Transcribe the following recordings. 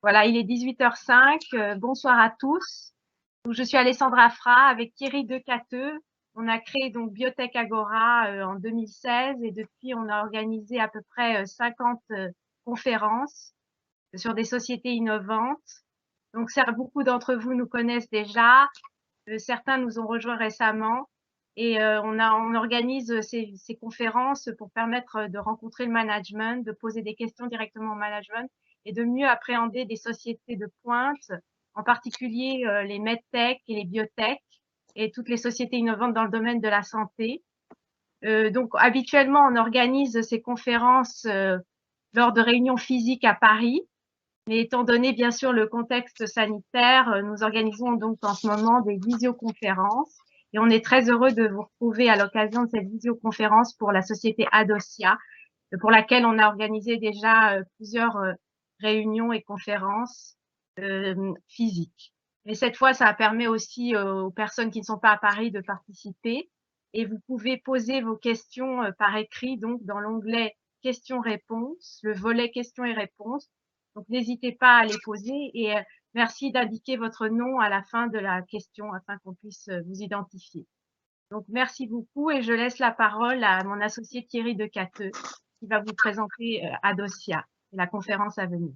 Voilà, il est 18h05. Bonsoir à tous. Donc, je suis Alessandra Fra avec Thierry Decateux. On a créé donc Biotech Agora en 2016 et depuis on a organisé à peu près 50 conférences sur des sociétés innovantes. Donc beaucoup d'entre vous nous connaissent déjà, certains nous ont rejoints récemment et on organise ces conférences pour permettre de rencontrer le management, de poser des questions directement au management et de mieux appréhender des sociétés de pointe, en particulier les medtech et les biotech et toutes les sociétés innovantes dans le domaine de la santé. Donc habituellement, on organise ces conférences lors de réunions physiques à Paris. Mais étant donné bien sûr le contexte sanitaire, nous organisons donc en ce moment des visioconférences et on est très heureux de vous retrouver à l'occasion de cette visioconférence pour la société Adocia, pour laquelle on a organisé déjà plusieurs réunions et conférences physiques. Mais cette fois, ça permet aussi aux personnes qui ne sont pas à Paris de participer et vous pouvez poser vos questions par écrit donc dans l'onglet questions-réponses, le volet questions et réponses. Donc, n'hésitez pas à les poser et merci d'indiquer votre nom à la fin de la question afin qu'on puisse vous identifier. Donc, merci beaucoup et je laisse la parole à mon associé Thierry Decateux qui va vous présenter Adocia et la conférence à venir.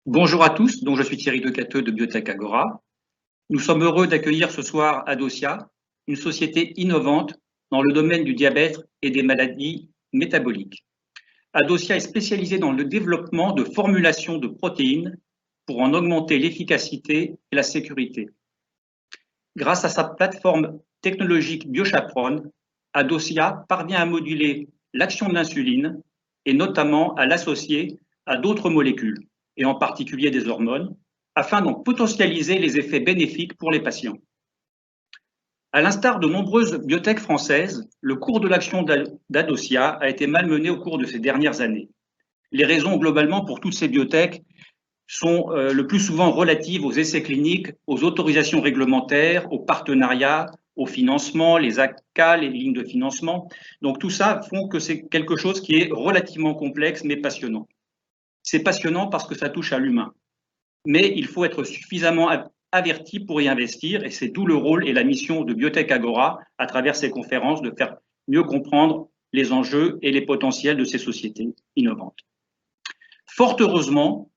Bonjour à tous, donc je suis Thierry Decateux de Biotech Agora. Nous sommes heureux d'accueillir ce soir Adocia, une société innovante dans le domaine du diabète et des maladies métaboliques. Adocia est spécialisée dans le développement de formulations de protéines pour en augmenter l'efficacité et la sécurité. Grâce à sa plateforme technologique BioChaperone, Adocia parvient à moduler l'action de l'insuline et notamment à l'associer à d'autres molécules, et en particulier des hormones, afin d'en potentialiser les effets bénéfiques pour les patients. À l'instar de nombreuses biotech françaises, le cours de l'action d'Adocia a été malmené au cours de ces dernières années. Les raisons globalement pour toutes ces biotech sont le plus souvent relatives aux essais cliniques, aux autorisations réglementaires, aux partenariats, au financement, les ACA, les lignes de financement. Donc tout ça font que c'est quelque chose qui est relativement complexe mais passionnant. C'est passionnant parce que ça touche à l'humain. Mais il faut être suffisamment averti pour y investir et c'est d'où le rôle et la mission de Biotech Agora à travers ces conférences de faire mieux comprendre les enjeux et les potentiels de ces sociétés innovantes. Fort heureusement,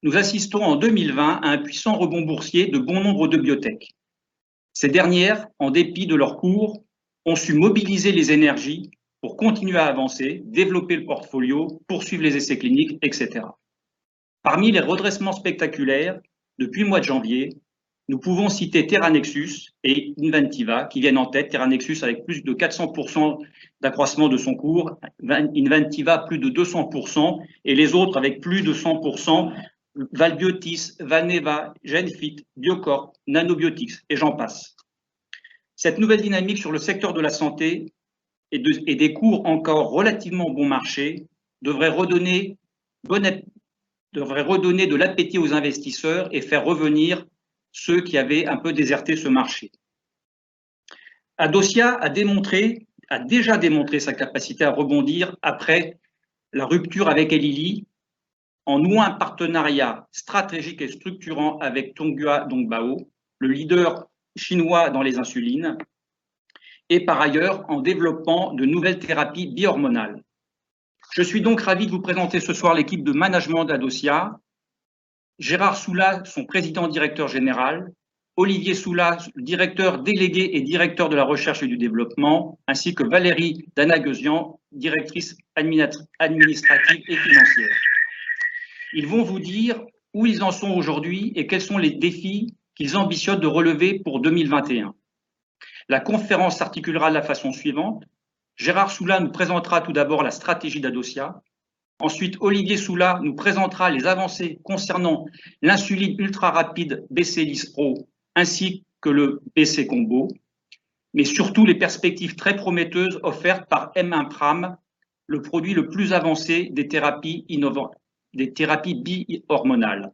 nous assistons en 2020 à un puissant rebond boursier de bon nombre de biotech. Ces dernières, en dépit de leur cours, ont su mobiliser les énergies pour continuer à avancer, développer le portfolio, poursuivre les essais cliniques, etc. Parmi les redressements spectaculaires, depuis le mois de janvier, nous pouvons citer Théranexus et Inventiva qui viennent en tête. Théranexus avec plus de 400% d'accroissement de son cours, Inventiva plus de 200% et les autres avec plus de 100%, Valbiotis, Valneva, Genfit, Biocorp, Nanobiotics et j'en passe. Cette nouvelle dynamique sur le secteur de la santé et des cours encore relativement bon marché devrait redonner de l'appétit aux investisseurs et faire revenir ceux qui avaient un peu déserté ce marché. Adocia a déjà démontré sa capacité à rebondir après la rupture avec Eli Lilly en nouant un partenariat stratégique et structurant avec Tonghua Dongbao, le leader chinois dans les insulines, et par ailleurs en développant de nouvelles thérapies biohormonales. Je suis donc ravi de vous présenter ce soir l'équipe de management d'Adocia. Gérard Soula, son président-directeur général, Olivier Soula, directeur délégué et directeur de la recherche et du développement, ainsi que Valérie Danaguesian, directrice administrative et financière. Ils vont vous dire où ils en sont aujourd'hui et quels sont les défis qu'ils ambitionnent de relever pour 2021. La conférence s'articulera de la façon suivante. Gérard Soula nous présentera tout d'abord la stratégie d'Adocia. Ensuite, Olivier Soula nous présentera les avancées concernant l'insuline ultra rapide BC10 Pro ainsi que le BC Combo, mais surtout les perspectives très prometteuses offertes par M1-Pram, le produit le plus avancé des thérapies innovantes, des thérapies bi-hormonales.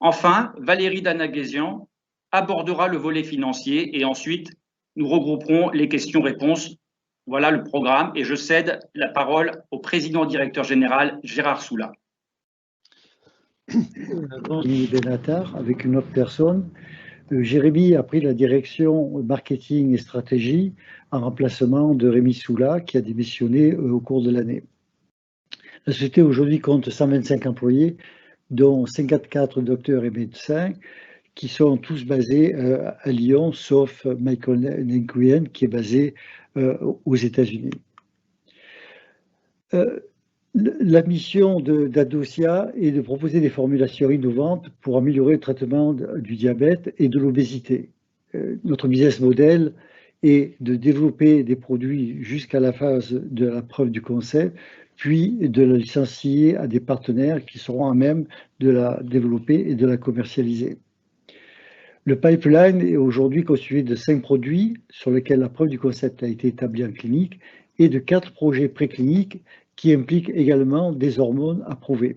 Enfin, Valérie Danaguesian abordera le volet financier et ensuite nous regrouperons les questions-réponses Voilà le programme et je cède la parole au président directeur général Gérard Soula. Jérémy Benatar avec une autre personne. Jérémy a pris la direction marketing et stratégie en remplacement de Rémi Soula qui a démissionné au cours de l'année. La société aujourd'hui compte 125 employés, dont 54 docteurs et médecins, qui sont tous basés à Lyon, sauf Michael Nguyen, qui est basé aux États-Unis. La mission d'Adocia est de proposer des formulations innovantes pour améliorer le traitement du diabète et de l'obésité. Notre business model est de développer des produits jusqu'à la phase de la preuve du concept, puis de la licencier à des partenaires qui seront à même de la développer et de la commercialiser. Le pipeline est aujourd'hui constitué de 5 produits sur lesquels la preuve du concept a été établie en clinique et de 4 projets précliniques qui impliquent également des hormones approuvées.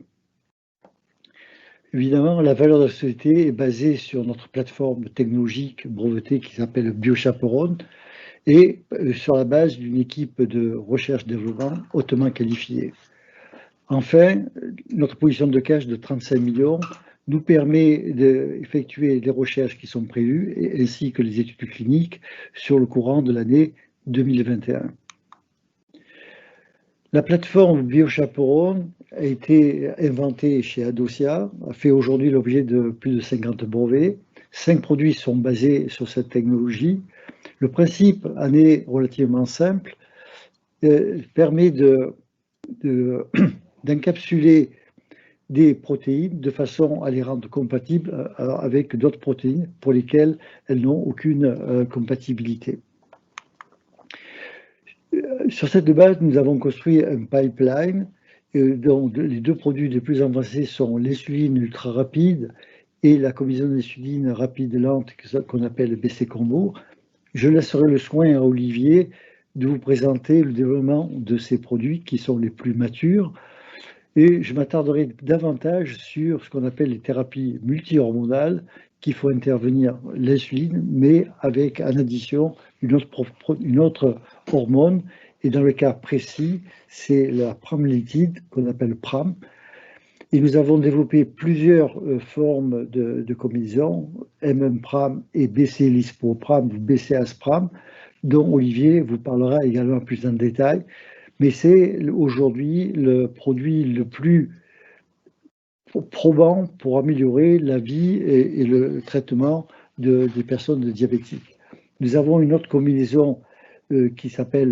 Évidemment, la valeur de la société est basée sur notre plateforme technologique brevetée qui s'appelle BioChaperone et sur la base d'une équipe de recherche-développement hautement qualifiée. Enfin, notre position de cash de 35 millions nous permet d'effectuer les recherches qui sont prévues ainsi que les études cliniques sur le courant de l'année 2021. La plateforme BioChaperone a été inventée chez Adocia, a fait aujourd'hui l'objet de plus de 50 brevets. 5 produits sont basés sur cette technologie. Le principe en est relativement simple, permet d'encapsuler des protéines de façon à les rendre compatibles avec d'autres protéines pour lesquelles elles n'ont aucune compatibilité. Sur cette base, nous avons construit un pipeline dont les 2 produits les plus avancés sont l'insuline ultra rapide et la combinaison d'insuline rapide lente qu'on appelle BC Combo. Je laisserai le soin à Olivier de vous présenter le développement de ces produits qui sont les plus matures et je m'attarderai davantage sur ce qu'on appelle les thérapies multi-hormonales qui font intervenir l'insuline mais avec en addition une autre hormone et dans le cas précis c'est la pramlitide qu'on appelle PRAM et nous avons développé plusieurs formes de combinaisons MM-PRAM et BC-LISPO-PRAM ou BC-AS-PRAM dont Olivier vous parlera également plus en détail mais c'est aujourd'hui le produit le plus probant pour améliorer la vie et le traitement des personnes diabétiques. Nous avons une autre combinaison qui s'appelle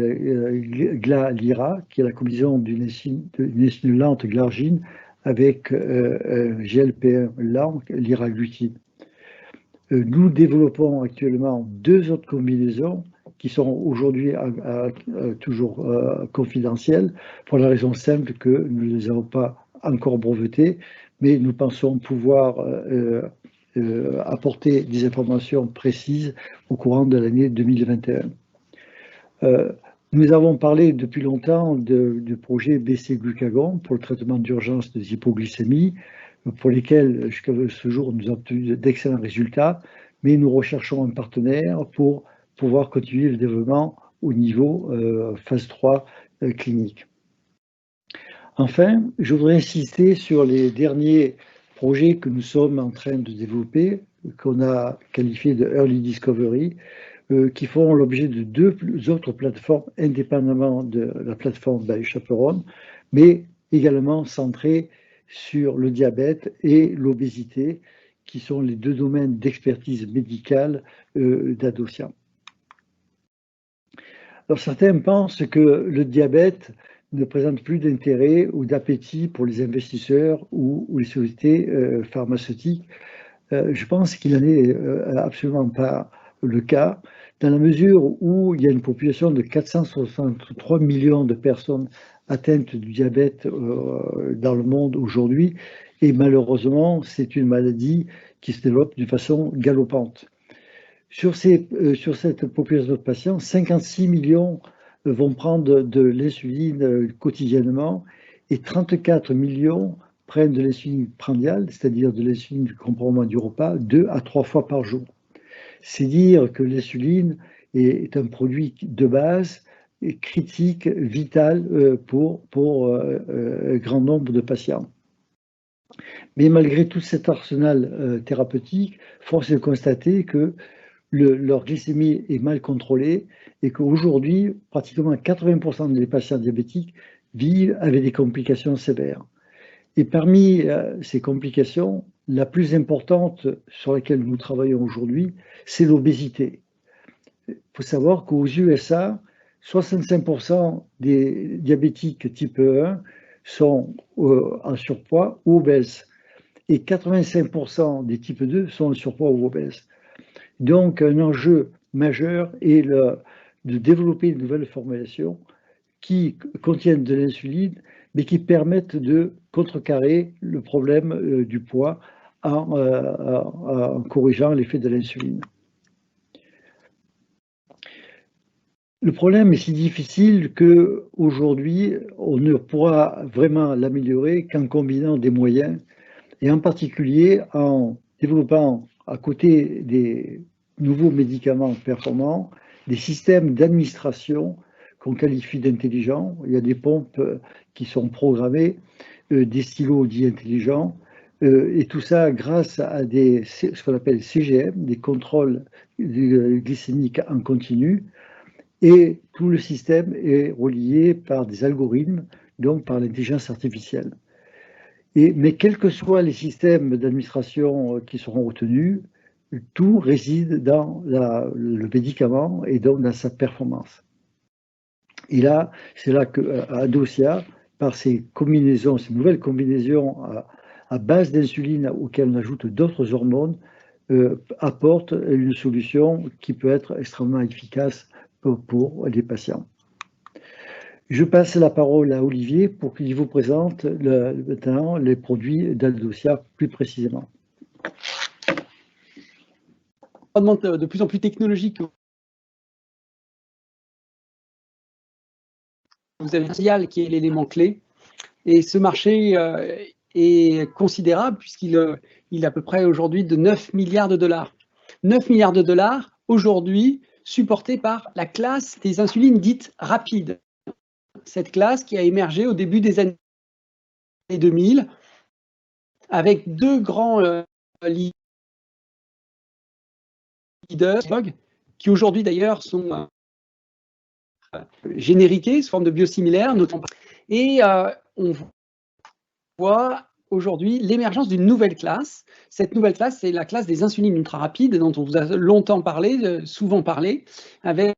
GLA-Lira, qui est la combinaison d'une insuline lente glargine avec GLP-1 lent, liraglutide. Nous développons actuellement 2 autres combinaisons qui sont aujourd'hui toujours confidentielles pour la raison simple que nous ne les avons pas encore brevetées, mais nous pensons pouvoir apporter des informations précises au courant de l'année 2021. Nous avons parlé depuis longtemps du projet BC-Glucagon pour le traitement d'urgence des hypoglycémies, pour lesquels jusqu'à ce jour nous avons obtenu d'excellents résultats, mais nous recherchons un partenaire pour pouvoir continuer le développement au niveau phase 3 clinique. Enfin, je voudrais insister sur les derniers projets que nous sommes en train de développer, qu'on a qualifiés de Early Discovery, qui font l'objet de 2 autres plateformes indépendamment de la plateforme BioChaperone, mais également centrées sur le diabète et l'obésité, qui sont les 2 domaines d'expertise médicale d'Adocia. Alors certains pensent que le diabète ne présente plus d'intérêt ou d'appétit pour les investisseurs ou les sociétés pharmaceutiques. Je pense qu'il n'en est absolument pas le cas, dans la mesure où il y a une population de 463 millions de personnes atteintes du diabète dans le monde aujourd'hui, et malheureusement, c'est une maladie qui se développe d'une façon galopante. Sur cette population de patients, 56 millions vont prendre de l'insuline quotidiennement et 34 millions prennent de l'insuline prandiale, c'est-à-dire de l'insuline du complément du repas, 2 à 3 fois par jour. C'est dire que l'insuline est un produit de base critique, vital pour un grand nombre de patients. Mais malgré tout cet arsenal thérapeutique, force est de constater que leur glycémie est mal contrôlée et qu'aujourd'hui, pratiquement 80% des patients diabétiques vivent avec des complications sévères. Et parmi ces complications, la plus importante sur laquelle nous travaillons aujourd'hui, c'est l'obésité. Il faut savoir qu'aux USA, 65% des diabétiques type 1 sont en surpoids ou obèses et 85% des types 2 sont en surpoids ou obèses. Donc, un enjeu majeur est de développer de nouvelles formulations qui contiennent de l'insuline, mais qui permettent de contrecarrer le problème du poids en corrigeant l'effet de l'insuline. Le problème est si difficile qu'aujourd'hui, on ne pourra vraiment l'améliorer qu'en combinant des moyens, et en particulier en développant, à côté des nouveaux médicaments performants, des systèmes d'administration qu'on qualifie d'intelligents. Il y a des pompes qui sont programmées, des stylos dits intelligents, et tout ça grâce à ce qu'on appelle CGM, des contrôles glycémiques en continu, et tout le système est relié par des algorithmes, donc par l'intelligence artificielle. Mais quels que soient les systèmes d'administration qui seront retenus, tout réside dans le médicament et donc dans sa performance. Et là, c'est là qu'Adocia, par ces combinaisons, ces nouvelles combinaisons à base d'insuline auxquelles on ajoute d'autres hormones, apporte une solution qui peut être extrêmement efficace pour les patients. Je passe la parole à Olivier pour qu'il vous présente maintenant les produits d'Adocia plus précisément. De plus en plus technologique. Vous avez un signal qui est l'élément clé. Et ce marché est considérable puisqu'il est à peu près aujourd'hui de 9 milliards de dollars. 9 milliards de dollars aujourd'hui supportés par la classe des insulines dites rapides. Cette classe qui a émergé au début des années 2000 avec deux grands leaders qui aujourd'hui d'ailleurs sont génériqués sous forme de biosimilaires. Et on voit aujourd'hui l'émergence d'une nouvelle classe. Cette nouvelle classe, c'est la classe des insulines ultra rapides dont on vous a longtemps parlé, souvent parlé, avec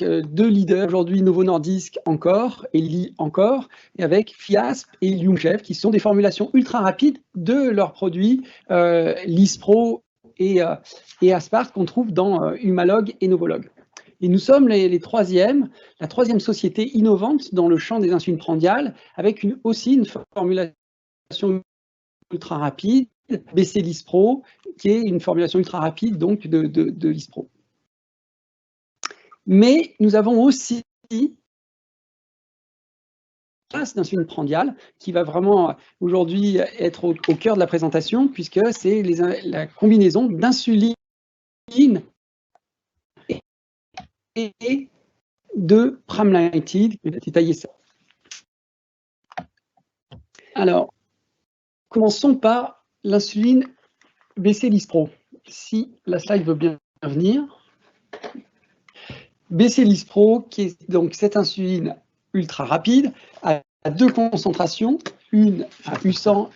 deux leaders aujourd'hui, Novo Nordisk encore, Eli encore, et avec Fiasp et Lyumjev, qui sont des formulations ultra rapides de leurs produits Lispro et Aspart qu'on trouve dans Humalog et Novolog. Et nous sommes la troisième société innovante dans le champ des insulines prandiales, avec aussi une formulation ultra rapide, BC Lispro, qui est une formulation ultra rapide donc de Lispro. Mais nous avons aussi une classe d'insuline prandiale qui va vraiment aujourd'hui être au cœur de la présentation, puisque c'est la combinaison d'insuline et de pramlintide. Je vais détailler ça. Alors, commençons par l'insuline BC Lispro. Si la slide veut bien venir. BC Lispro, qui est donc cette insuline ultra rapide, à deux concentrations, une à U100.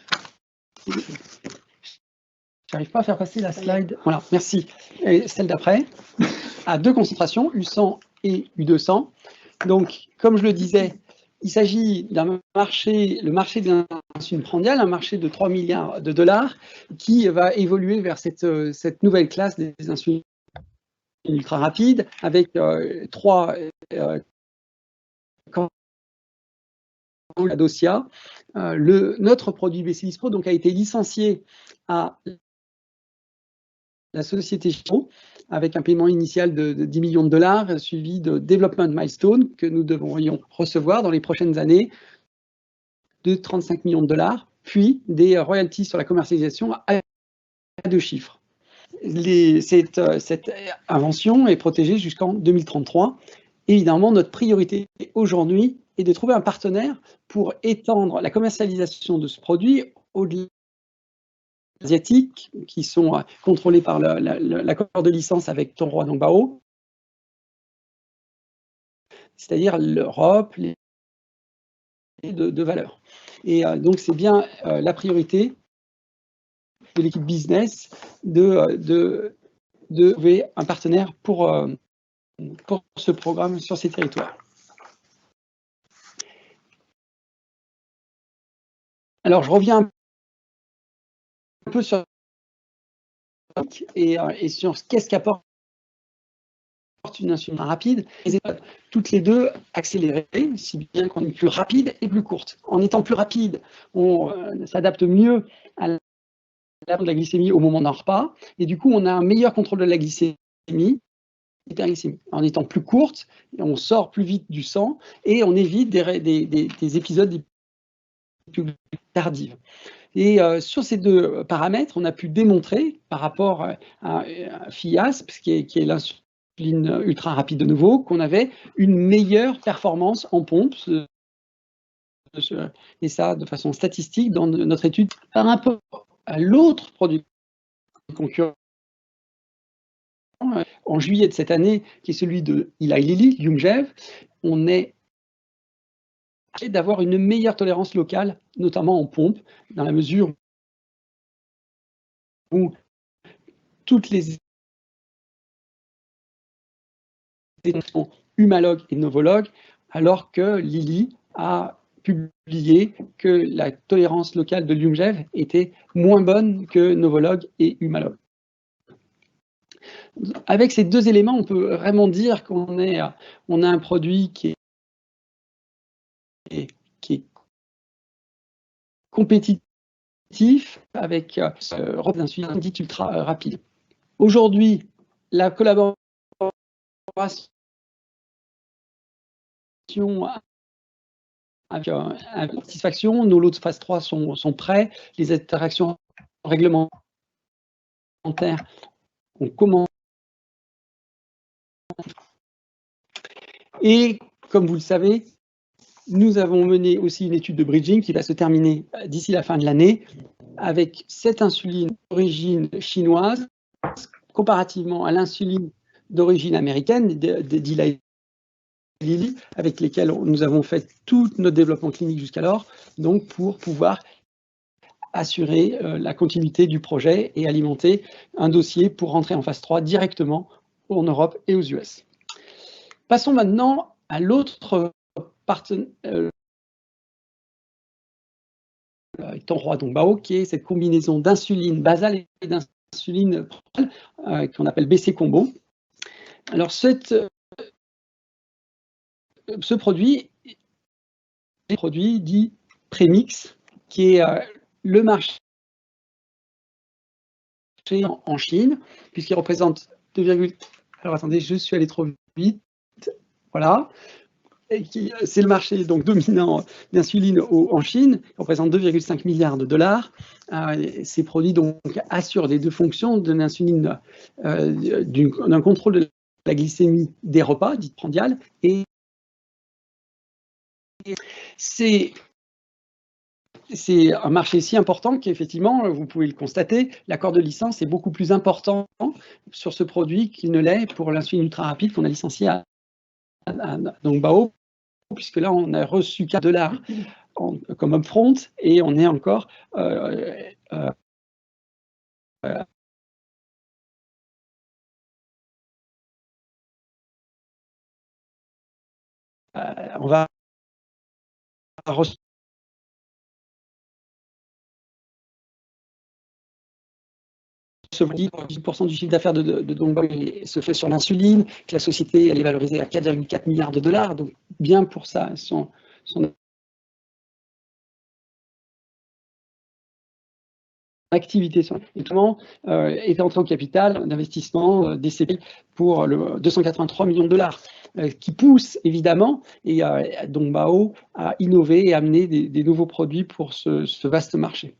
J'arrive pas à faire passer la slide. Voilà, merci. Et celle d'après, à deux concentrations, U100 et U200. Donc, comme je le disais, il s'agit d'un marché, le marché de l'insuline prandiale, un marché de 3 milliards de dollars, qui va évoluer vers cette nouvelle classe des insulines ultra rapide avec trois Adocia. Notre produit BC Lispro donc a été licencié à la société Chiron avec un paiement initial de 10 millions de dollars suivi de development milestone que nous devrions recevoir dans les prochaines années de 35 millions de dollars, puis des royalties sur la commercialisation à deux chiffres. cette invention est protégée jusqu'en 2033. Évidemment, notre priorité aujourd'hui est de trouver un partenaire pour étendre la commercialisation de ce produit au-delà asiatiques qui sont contrôlés par l'accord de licence avec Tonghua Dongbao, c'est-à-dire l'Europe, les de valeur. Et donc c'est bien la priorité de l'équipe business de trouver un partenaire pour ce programme sur ces territoires. Alors je reviens un peu sur et sur qu'est-ce qu'apporte une insuline rapide, toutes les deux accélérées, si bien qu'on est plus rapide et plus courte. En étant plus rapide, on s'adapte mieux à la glycémie au moment d'un repas, et du coup on a un meilleur contrôle de la glycémie, en étant plus courte, on sort plus vite du sang et on évite des épisodes plus tardifs. Et sur ces deux paramètres, on a pu démontrer par rapport à FIASP, qui est l'insuline ultra rapide de nouveau, qu'on avait une meilleure performance en pompe, et ça de façon statistique dans notre étude par rapport à l'autre produit concurrent en juillet de cette année, qui est celui de Eli Lilly, Lyumjev. On est d'avoir une meilleure tolérance locale, notamment en pompe, dans la mesure où toutes les sont humalogues et novologues, alors que Lilly a publié que la tolérance locale de Lyumjev était moins bonne que novologue et humalogue. Avec ces deux éléments, on peut vraiment dire qu'on a un produit qui est compétitif avec Europe d'insuline dite ultra rapide. Aujourd'hui, la collaboration avec satisfaction, nos lots de phase 3 sont prêts, les interactions réglementaires ont commencé. Et comme vous le savez, nous avons mené aussi une étude de bridging qui va se terminer d'ici la fin de l'année avec cette insuline d'origine chinoise comparativement à l'insuline d'origine américaine d'Eli Lilly, avec lesquels nous avons fait tout notre développement clinique jusqu'alors, donc pour pouvoir assurer la continuité du projet et alimenter un dossier pour rentrer en phase 3 directement en Europe et aux US. Passons maintenant à l'autre partenaire, Tonghua Dongbao, qui est cette combinaison d'insuline basale et d'insuline qu'on appelle BC Combo. Alors ce produit est un produit dit prémix, qui est le marché en Chine, puisqu'il représente 2, alors attendez, je suis allé trop vite, voilà. C'est le marché donc dominant d'insuline en Chine, qui représente 2,5 milliards de dollars. Ces produits donc assurent les deux fonctions d'une insuline, d'un contrôle de la glycémie des repas, dite prandiale, et c'est un marché si important qu'effectivement, vous pouvez le constater, l'accord de licence est beaucoup plus important sur ce produit qu'il ne l'est pour l'insuline ultra rapide qu'on a licencié à Dongbao, puisque là, on a reçu $4 comme upfront et on est encore on va recevoir 10% du chiffre d'affaires de Dongbao se fait sur l'insuline, que la société elle est valorisée à 4,4 milliards de dollars, donc bien pour ça, son activité notamment est entrée au capital d'investissement DCP pour 283 millions de dollars, qui pousse évidemment et Dongbao à innover et à amener des nouveaux produits pour ce vaste marché.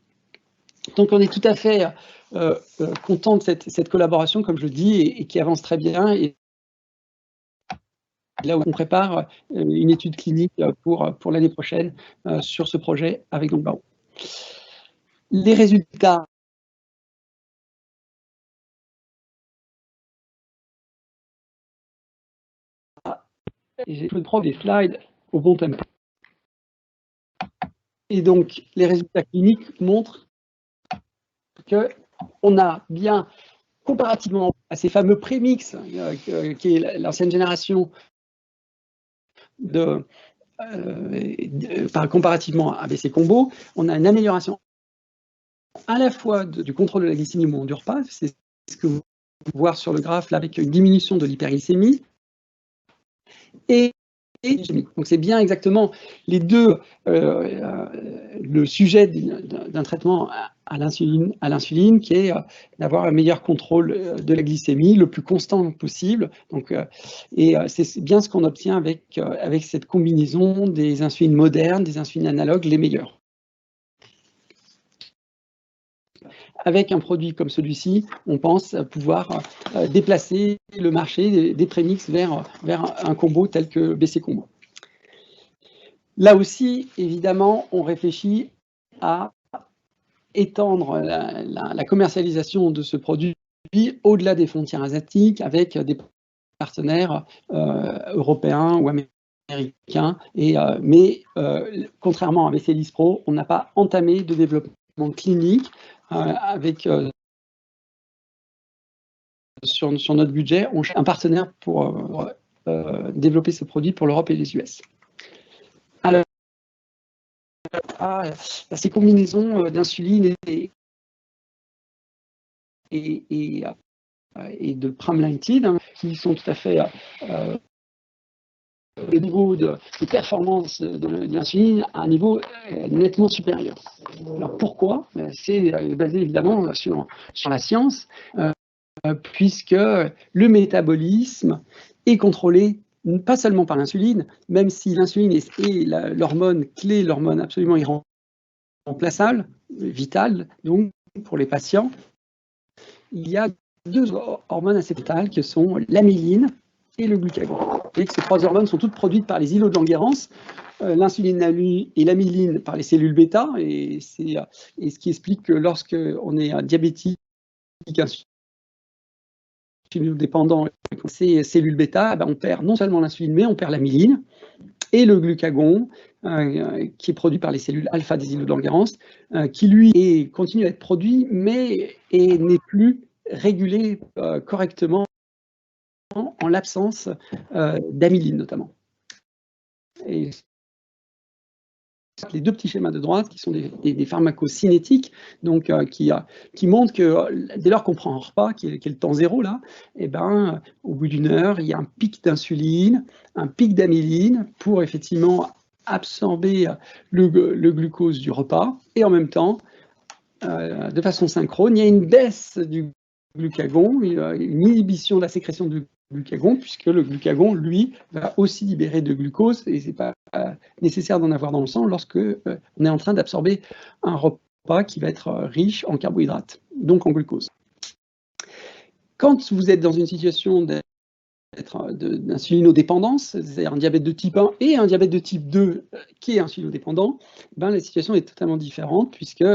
Donc on est tout à fait content de cette collaboration, comme je le dis, et qui avance très bien. Et là où on prépare une étude clinique pour l'année prochaine sur ce projet avec Dongbao. Les résultats. J'ai fait des slides au bon tempo. Et donc, les résultats cliniques montrent qu'on a bien, comparativement à ces fameux prémix, qui est l'ancienne génération, comparativement à BC Combo, on a une amélioration à la fois du contrôle de la glycémie au moment du repas, c'est ce que vous pouvez voir sur le graphe là, avec une diminution de l'hyperglycémie, et donc c'est bien exactement les deux, le sujet d'un traitement à l'insuline qui est d'avoir un meilleur contrôle de la glycémie, le plus constant possible. Donc, c'est bien ce qu'on obtient avec cette combinaison des insulines modernes, des insulines analogues, les meilleures. Avec un produit comme celui-ci, on pense pouvoir déplacer le marché des prémix vers un combo tel que BC Combo. Là aussi, évidemment, on réfléchit à étendre la commercialisation de ce produit au-delà des frontières asiatiques avec des partenaires européens ou américains. Mais contrairement à BC Lispro, on n'a pas entamé de développement clinique avec sur notre budget, on cherche un partenaire pour développer ce produit pour l'Europe et les US. Alors, ces combinaisons d'insuline et de pramlintide qui sont tout à fait le niveau de performance de l'insuline à un niveau nettement supérieur. Alors pourquoi? C'est basé évidemment sur la science, puisque le métabolisme est contrôlé pas seulement par l'insuline, même si l'insuline est l'hormone clé, l'hormone absolument irremplaçable, vitale, donc pour les patients, il y a deux hormones assez vitales que sont l'amyline et le glucagon. Et que ces trois hormones sont toutes produites par les îlots de Langerhans, l'insuline et l'amyline par les cellules bêta, et ce qui explique que lorsqu'on est diabétique, dépendant ces cellules bêta, on perd non seulement l'insuline, mais on perd l'amyline et le glucagon, qui est produit par les cellules alpha des îlots de Langerhans, qui lui continue à être produit, mais n'est plus régulé correctement en l'absence d'amyline notamment. Et les deux petits schémas de droite qui sont des pharmacocinétiques, donc qui montrent que dès lors qu'on prend un repas, qui est le temps zéro là, au bout d'une heure, il y a un pic d'insuline, un pic d'amyline pour effectivement absorber le glucose du repas, et en même temps, de façon synchrone, il y a une baisse du glucagon, une inhibition de la sécrétion du glucagon, puisque le glucagon, lui, va aussi libérer de glucose, et ce n'est pas nécessaire d'en avoir dans le sang lorsque on est en train d'absorber un repas qui va être riche en carbohydrates, donc en glucose. Quand vous êtes dans une situation d'insulinodépendance, c'est-à-dire un diabète de type 1 et un diabète de type 2 qui est insulinodépendant, la situation est totalement différente, puisque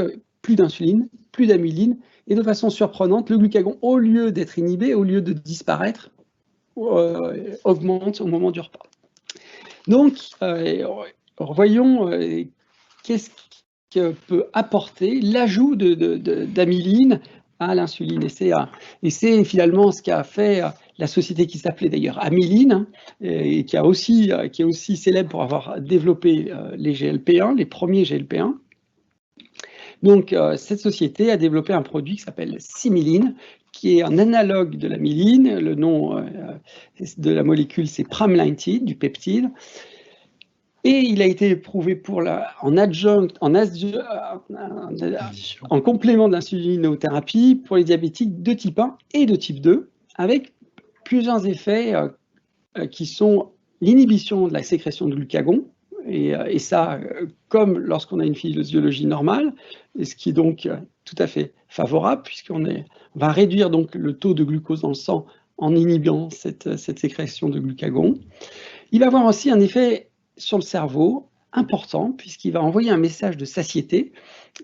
plus d'insuline, plus d'amyline, et de façon surprenante, le glucagon, au lieu d'être inhibé, au lieu de disparaître, augmente au moment du repas. Donc, voyons qu'est-ce que peut apporter l'ajout d'amyline à l'insuline. Et c'est finalement ce qu'a fait la société qui s'appelait d'ailleurs Amyline, et qui est aussi célèbre pour avoir développé les GLP-1, les premiers GLP-1. Donc, cette société a développé un produit qui s'appelle Simyline, qui est un analogue de l'amyline. Le nom de la molécule, c'est pramlintide, du peptide. Et il a été éprouvé en complément de l'insulinothérapie pour les diabétiques de type 1 et de type 2, avec plusieurs effets qui sont l'inhibition de la sécrétion de glucagon, et ça, comme lorsqu'on a une physiologie normale, ce qui donc tout à fait favorable, puisqu'on va réduire donc le taux de glucose dans le sang en inhibant cette sécrétion de glucagon. Il va avoir aussi un effet sur le cerveau important, puisqu'il va envoyer un message de satiété,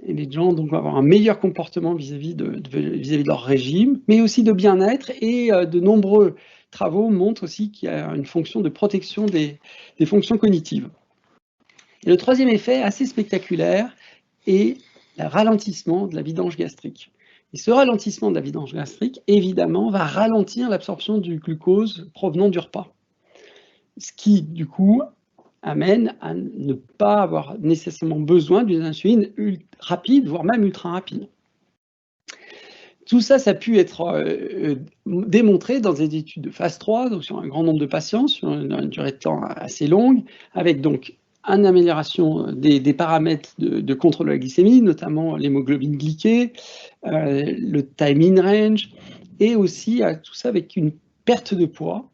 et les gens donc, vont avoir un meilleur comportement vis-à-vis de leur régime, mais aussi de bien-être, et de nombreux travaux montrent aussi qu'il y a une fonction de protection des fonctions cognitives. Et le troisième effet, assez spectaculaire, est le ralentissement de la vidange gastrique. Et ce ralentissement de la vidange gastrique, évidemment, va ralentir l'absorption du glucose provenant du repas. Ce qui, du coup, amène à ne pas avoir nécessairement besoin d'une insuline rapide, voire même ultra rapide. Tout ça, ça a pu être démontré dans des études de phase 3, donc sur un grand nombre de patients, sur une durée de temps assez longue, avec donc une amélioration des paramètres de contrôle de la glycémie, notamment l'hémoglobine glyquée, le time in range, et aussi tout ça avec une perte de poids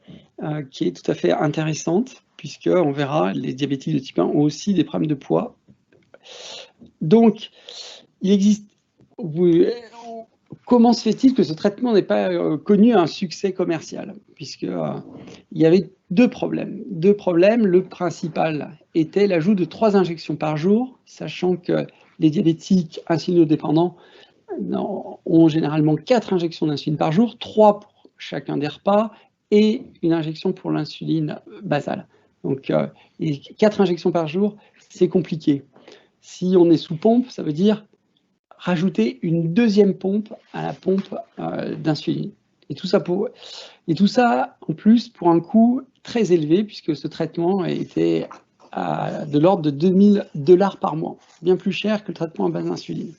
qui est tout à fait intéressante, puisqu'on verra, les diabétiques de type 1 ont aussi des problèmes de poids. Donc, il existe... Comment se fait-il que ce traitement n'ait pas connu un succès commercial? Puisqu'il y avait deux problèmes. Le principal était l'ajout de 3 injections par jour, sachant que les diabétiques insulinodépendants ont généralement 4 injections d'insuline par jour, 3 pour chacun des repas et une injection pour l'insuline basale. Donc, 4 injections par jour, c'est compliqué. Si on est sous pompe, ça veut dire rajouter une deuxième pompe à la pompe d'insuline. Et tout ça, en plus, pour un coût très élevé, puisque ce traitement était de l'ordre de $2000 par mois, bien plus cher que le traitement à base d'insuline.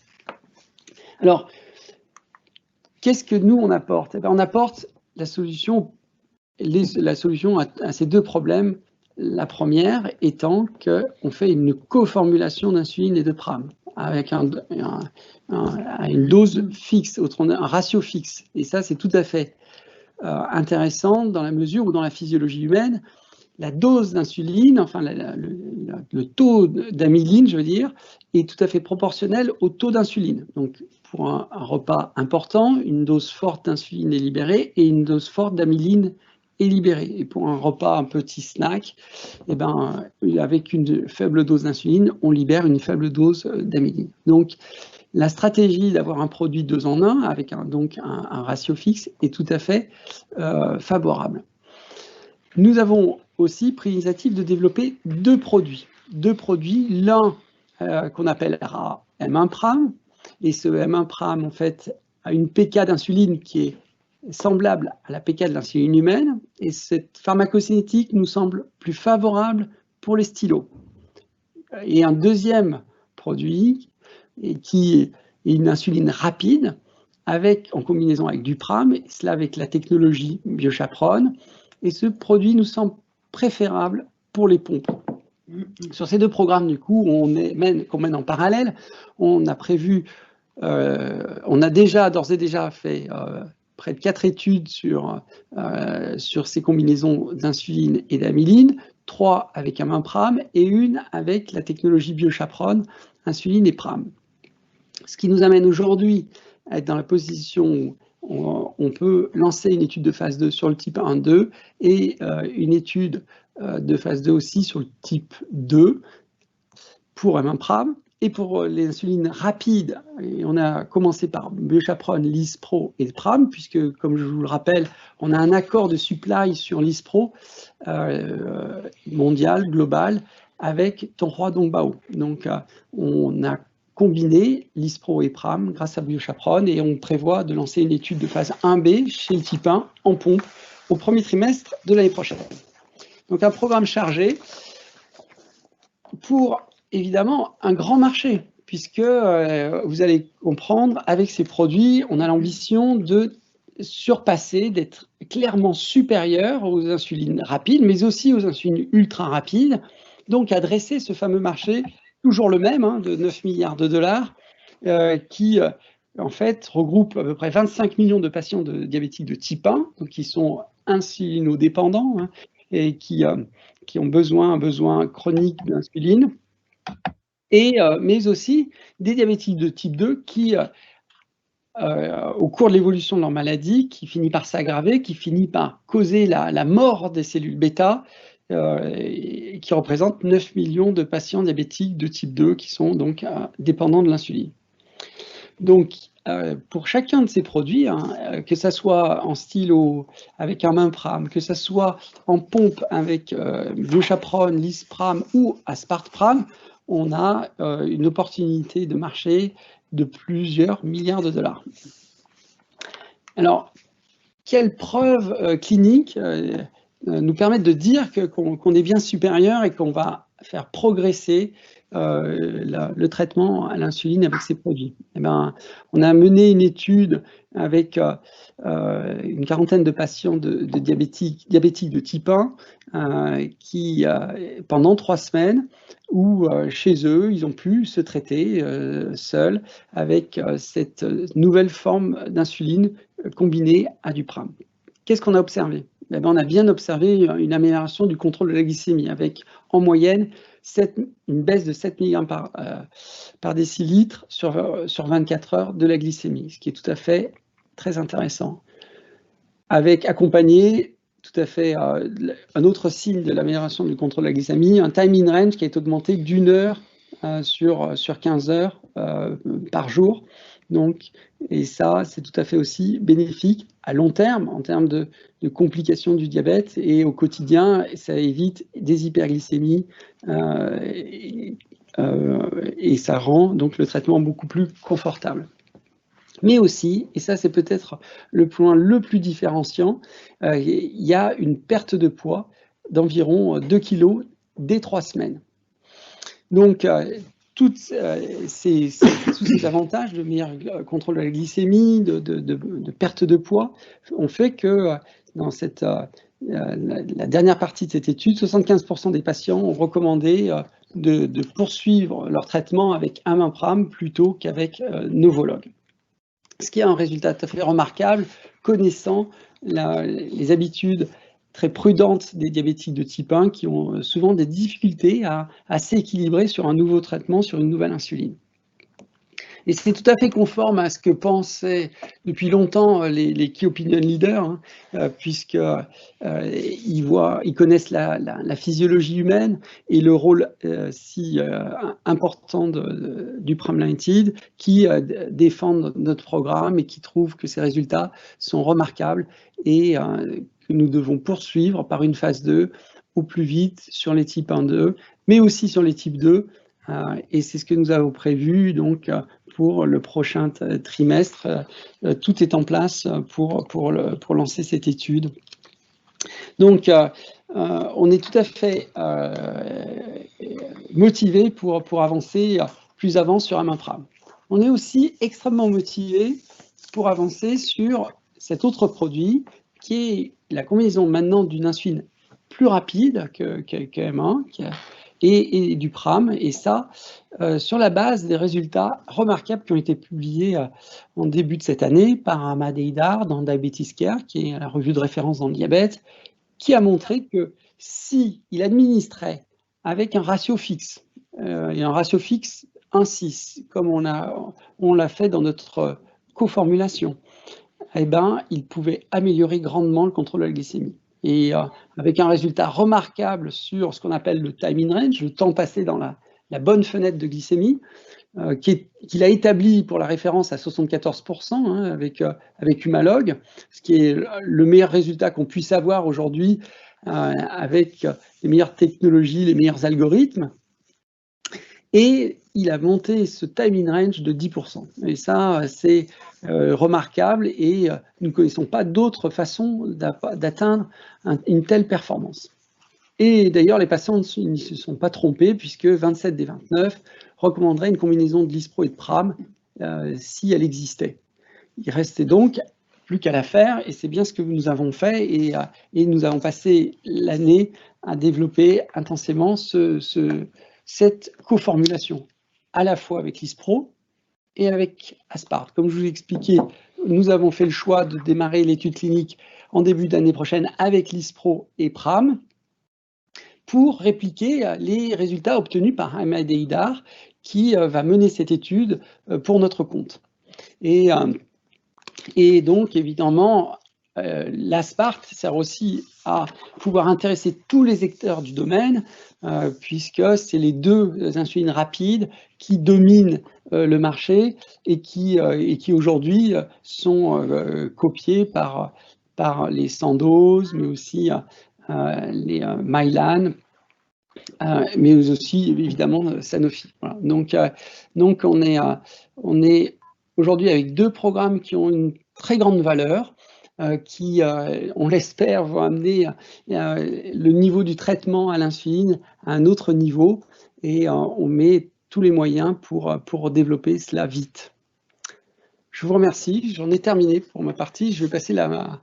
Alors, qu'est-ce que nous, on apporte? On apporte la solution à ces deux problèmes. La première étant qu'on fait une coformulation d'insuline et de pram avec une dose fixe, un ratio fixe. Et ça, c'est tout à fait intéressant dans la mesure où dans la physiologie humaine, la dose d'insuline, enfin le taux d'amyline, je veux dire, est tout à fait proportionnel au taux d'insuline. Donc, pour un repas important, une dose forte d'insuline est libérée et une dose forte d'amyline est libérée. Et pour un repas, un petit snack, eh ben, avec une faible dose d'insuline, on libère une faible dose d'amyline. Donc, la stratégie d'avoir un produit 2 en 1 avec un ratio fixe est tout à fait favorable. Nous avons aussi pris l'initiative de développer deux produits. L'un qu'on appellera M1-Pram, et ce M1-Pram, en fait, a une pK d'insuline qui est semblable à la pK de l'insuline humaine, et cette pharmacocinétique nous semble plus favorable pour les stylos. Et un deuxième produit qui est une insuline rapide, en combinaison avec du pram, et cela avec la technologie BioChaperone, et ce produit nous semble préférable pour les pompes. Sur ces deux programmes, du coup, qu'on mène en parallèle, on a d'ores et déjà fait près de 4 études sur ces combinaisons d'insuline et d'amyline, 3 avec un pram et une avec la technologie BioChaperone, insuline et pram. Ce qui nous amène aujourd'hui à être dans la position où on peut lancer une étude de phase 2 sur le type 1-2 et une étude de phase 2 aussi sur le type 2 pour M1-Pram. Et pour les insulines rapides, et on a commencé par BioChaperone, Lispro et Pram, puisque, comme je vous le rappelle, on a un accord de supply sur Lispro mondial, global, avec Tonghua Dongbao. Donc, on a combiné Lispro et Pram grâce à BioChaperone et on prévoit de lancer une étude de phase 1B chez le type 1 en pompe au premier trimestre de l'année prochaine. Donc, un programme chargé pour évidemment un grand marché, puisque vous allez comprendre, avec ces produits, on a l'ambition de surpasser, d'être clairement supérieur aux insulines rapides, mais aussi aux insulines ultra rapides, donc adresser ce fameux marché, toujours le même, de 9 milliards de dollars, qui en fait regroupe à peu près 25 millions de patients diabétiques de type 1, donc qui sont insulinodépendants et qui ont un besoin chronique d'insuline. Mais aussi des diabétiques de type 2 qui au cours de l'évolution de leur maladie, qui finit par s'aggraver, qui finit par causer la mort des cellules bêta, et qui représente 9 millions de patients diabétiques de type 2 qui sont donc dépendants de l'insuline. Donc, pour chacun de ces produits, que ce soit en stylo avec un Minpram, que ce soit en pompe avec Biochaperone, Lispram ou Aspartpram, on a une opportunité de marché de plusieurs milliards de dollars. Alors, quelles preuves cliniques nous permettent de dire qu'on est bien supérieur et qu'on va faire progresser le traitement à l'insuline avec ces produits? Eh ben, on a mené une étude avec une quarantaine de patients de diabétiques de type 1 qui, pendant 3 semaines, où chez eux, ils ont pu se traiter seuls avec cette nouvelle forme d'insuline combinée à du Pram. Qu'est-ce qu'on a observé? Eh ben, on a bien observé une amélioration du contrôle de la glycémie avec, en moyenne, une baisse de 7 mg par décilitre sur 24 heures de la glycémie, ce qui est tout à fait très intéressant. Avec accompagné, tout à fait, un autre signe de l'amélioration du contrôle de la glycémie, un time in range qui est augmenté d'1 heure sur 15 heures par jour. Donc, et ça, c'est tout à fait aussi bénéfique à long terme, en termes de complications du diabète, et au quotidien, ça évite des hyperglycémies, et ça rend donc le traitement beaucoup plus confortable. Mais aussi, et ça c'est peut-être le point le plus différenciant, il y a une perte de poids d'environ 2 kg dès 3 semaines. Donc, tous ces avantages de meilleur contrôle de la glycémie, de perte de poids, ont fait que dans la dernière partie de cette étude, 75% des patients ont recommandé de poursuivre leur traitement avec un Minpram plutôt qu'avec Novolog. Ce qui est un résultat tout à fait remarquable, connaissant les habitudes très prudentes des diabétiques de type 1 qui ont souvent des difficultés à s'équilibrer sur un nouveau traitement, sur une nouvelle insuline. Et c'est tout à fait conforme à ce que pensaient depuis longtemps les key opinion leaders, puisqu'ils connaissent la physiologie humaine et le rôle si important du Pramlintide, qui défendent notre programme et qui trouvent que ces résultats sont remarquables et que nous devons poursuivre par une phase 2 au plus vite sur les types 1-2, mais aussi sur les types 2. Et c'est ce que nous avons prévu donc pour le prochain trimestre. Tout est en place pour lancer cette étude. Donc, on est tout à fait motivé pour avancer plus avant sur un Minpram. On est aussi extrêmement motivé pour avancer sur cet autre produit qui est la combinaison maintenant d'une insuline plus rapide que M1, et du Pram, et ça, sur la base des résultats remarquables qui ont été publiés en début de cette année par Ahmad Eidar dans Diabetes Care, qui est la revue de référence dans le diabète, qui a montré que si il administrait avec un ratio fixe, et un ratio fixe 1,6, comme on l'a fait dans notre coformulation, eh ben, il pouvait améliorer grandement le contrôle de la glycémie. Et avec un résultat remarquable sur ce qu'on appelle le time in range, le temps passé dans la bonne fenêtre de glycémie, qu'il a établi pour la référence à 74% avec Humalog, ce qui est le meilleur résultat qu'on puisse avoir aujourd'hui avec les meilleures technologies, les meilleurs algorithmes. Et il a monté ce time in range de 10%. Et ça, c'est remarquable, et nous ne connaissons pas d'autres façons d'atteindre une telle performance. Et d'ailleurs, les patients ne se sont pas trompés, puisque 27 des 29 recommanderaient une combinaison de Lispro et de Pram si elle existait. Il restait donc plus qu'à la faire, et c'est bien ce que nous avons fait, et nous avons passé l'année à développer intensément cette coformulation, à la fois avec Lispro et avec Aspart. Comme je vous l'ai expliqué, nous avons fait le choix de démarrer l'étude clinique en début d'année prochaine avec Lispro et Pram pour répliquer les résultats obtenus par Ahmad Eidar, qui va mener cette étude pour notre compte. Et Et donc, évidemment, l'ASPART sert aussi à pouvoir intéresser tous les acteurs du domaine, puisque c'est les deux insulines rapides qui dominent le marché et qui aujourd'hui sont copiés par les Sandoz, mais aussi les Mylan, mais aussi évidemment Sanofi. Voilà. Donc on est aujourd'hui avec deux programmes qui ont une très grande valeur, qui, on l'espère, vont amener le niveau du traitement à l'insuline à un autre niveau, et on met tous les moyens pour développer cela vite. Je vous remercie, j'en ai terminé pour ma partie. Je vais passer la main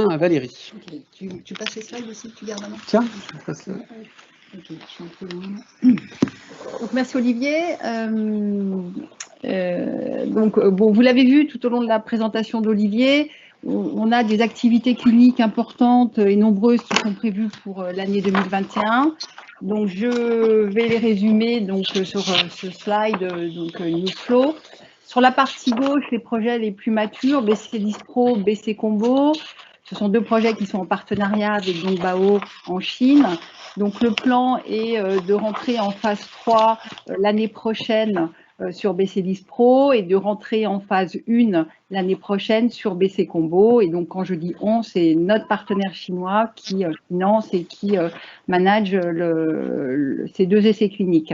à Valérie. Okay. Tu passes les slides aussi, tu gardes la main. Tiens, je passe là. Okay, je suis un peu loin. Donc, merci Olivier. Bon, vous l'avez vu tout au long de la présentation d'Olivier, on a des activités cliniques importantes et nombreuses qui sont prévues pour l'année 2021. Donc, je vais les résumer donc, sur ce slide, donc Newsflow. Sur la partie gauche, les projets les plus matures, BC Lispro, BC Combo. Ce sont deux projets qui sont en partenariat avec Dongbao en Chine. Donc, le plan est de rentrer en phase 3 l'année prochaine sur BC Lispro et de rentrer en phase 1 l'année prochaine sur BC Combo. Et donc, quand je dis on, c'est notre partenaire chinois qui finance et qui manage ces deux essais cliniques.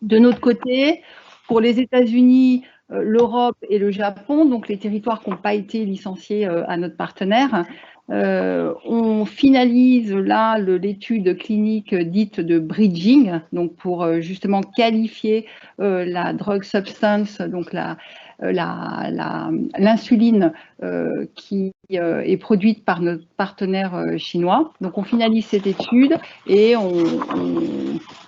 De notre côté, pour les États-Unis, l'Europe et le Japon, donc les territoires qui n'ont pas été licenciés à notre partenaire, on finalise là l'étude clinique dite de bridging, donc pour justement qualifier la drug substance, donc l'insuline qui est produite par notre partenaire chinois. Donc on finalise cette étude et on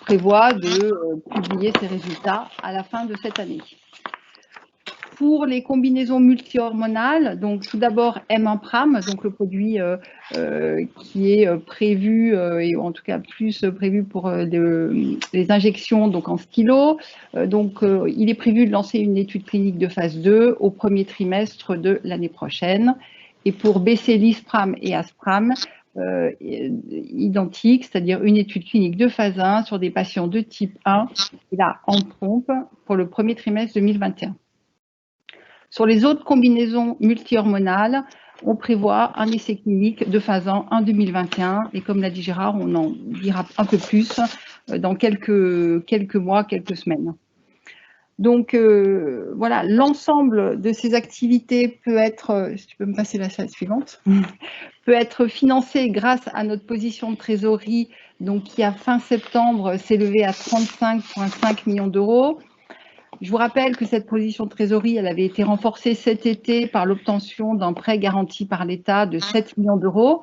prévoit de publier ces résultats à la fin de cette année. Pour les combinaisons multi-hormonales, donc tout d'abord M1-Pram, donc le produit qui est prévu, et en tout cas plus prévu pour les injections donc en stylo. Il est prévu de lancer une étude clinique de phase 2 au premier trimestre de l'année prochaine. Et pour BC Lispram et Aspram, identique, c'est-à-dire une étude clinique de phase 1 sur des patients de type 1, et là en pompe, pour le premier trimestre 2021. Sur les autres combinaisons multi-hormonales, on prévoit un essai clinique de phase 1 en 2021. Et comme l'a dit Gérard, on en dira un peu plus dans quelques mois, quelques semaines. Donc, voilà, l'ensemble de ces activités peut être, si tu peux me passer la slide suivante, peut être financé grâce à notre position de trésorerie, donc qui à fin septembre s'est levée à 35,5 millions d'euros. Je vous rappelle que cette position de trésorerie, elle avait été renforcée cet été par l'obtention d'un prêt garanti par l'État de 7 millions d'euros.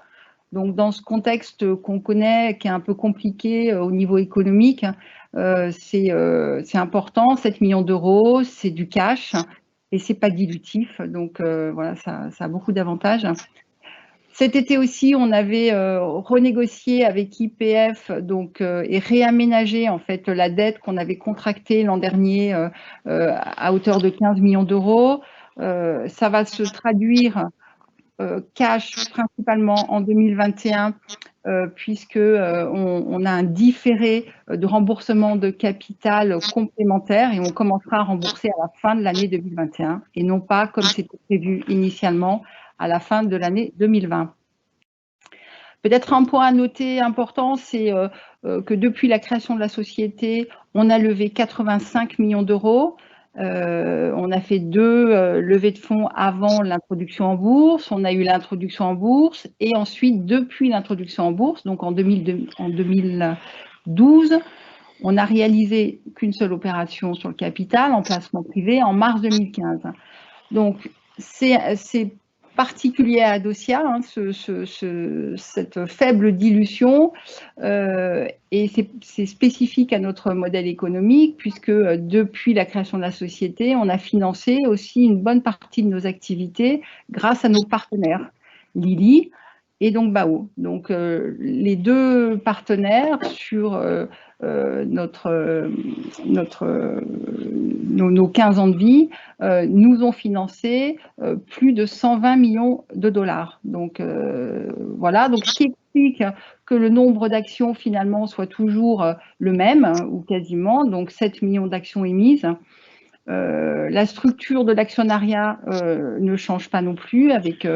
Donc, dans ce contexte qu'on connaît, qui est un peu compliqué au niveau économique, c'est important. 7 millions d'euros, c'est du cash et c'est pas dilutif. Donc, voilà, ça a beaucoup d'avantages. Cet été aussi, on avait renégocié avec IPF donc, et réaménagé en fait la dette qu'on avait contractée l'an dernier à hauteur de 15 millions d'euros. Ça va se traduire cash principalement en 2021 puisque on a un différé de remboursement de capital complémentaire et on commencera à rembourser à la fin de l'année 2021 et non pas comme c'était prévu initialement à la fin de l'année 2020. Peut-être un point à noter important, c'est que depuis la création de la société, on a levé 85 millions d'euros. On a fait 2 levées de fonds avant l'introduction en bourse. On a eu l'introduction en bourse et ensuite, depuis l'introduction en bourse, donc en 2012, on n'a réalisé qu'une seule opération sur le capital en placement privé en mars 2015. Donc, c'est particulier à Adocia, hein, cette faible dilution, et c'est spécifique à notre modèle économique puisque depuis la création de la société, on a financé aussi une bonne partie de nos activités grâce à nos partenaires, Lilly et donc BAO. Donc les deux partenaires sur nos 15 ans de vie nous ont financé plus de 120 millions de dollars. Donc voilà, donc ce qui explique que le nombre d'actions finalement soit toujours le même, ou quasiment, donc 7 millions d'actions émises. La structure de l'actionnariat ne change pas non plus, avec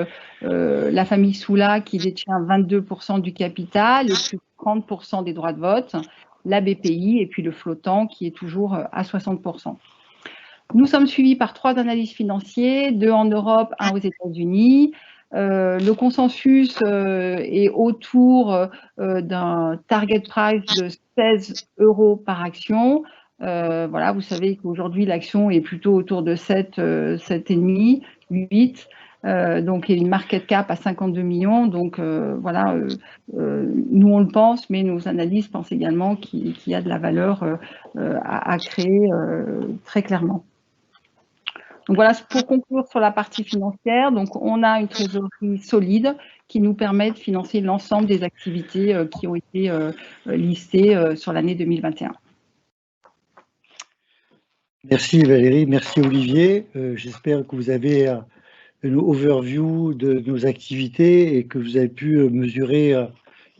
la famille Soula qui détient 22% du capital et plus de 30% des droits de vote, la BPI et puis le flottant qui est toujours à 60%. Nous sommes suivis par 3 analystes financiers, 2 en Europe, 1 aux États-Unis. Le consensus est autour d'un target price de 16 € par action. Voilà, vous savez qu'aujourd'hui l'action est plutôt autour de 7, 7,5, 8. Donc il y a une market cap à 52 millions. Donc voilà, nous on le pense, mais nos analystes pensent également qu'il y a de la valeur à créer très clairement. Donc voilà, pour conclure sur la partie financière, donc on a une trésorerie solide qui nous permet de financer l'ensemble des activités qui ont été listées sur l'année 2021. Merci Valérie, merci Olivier. J'espère que vous avez une overview de nos activités et que vous avez pu mesurer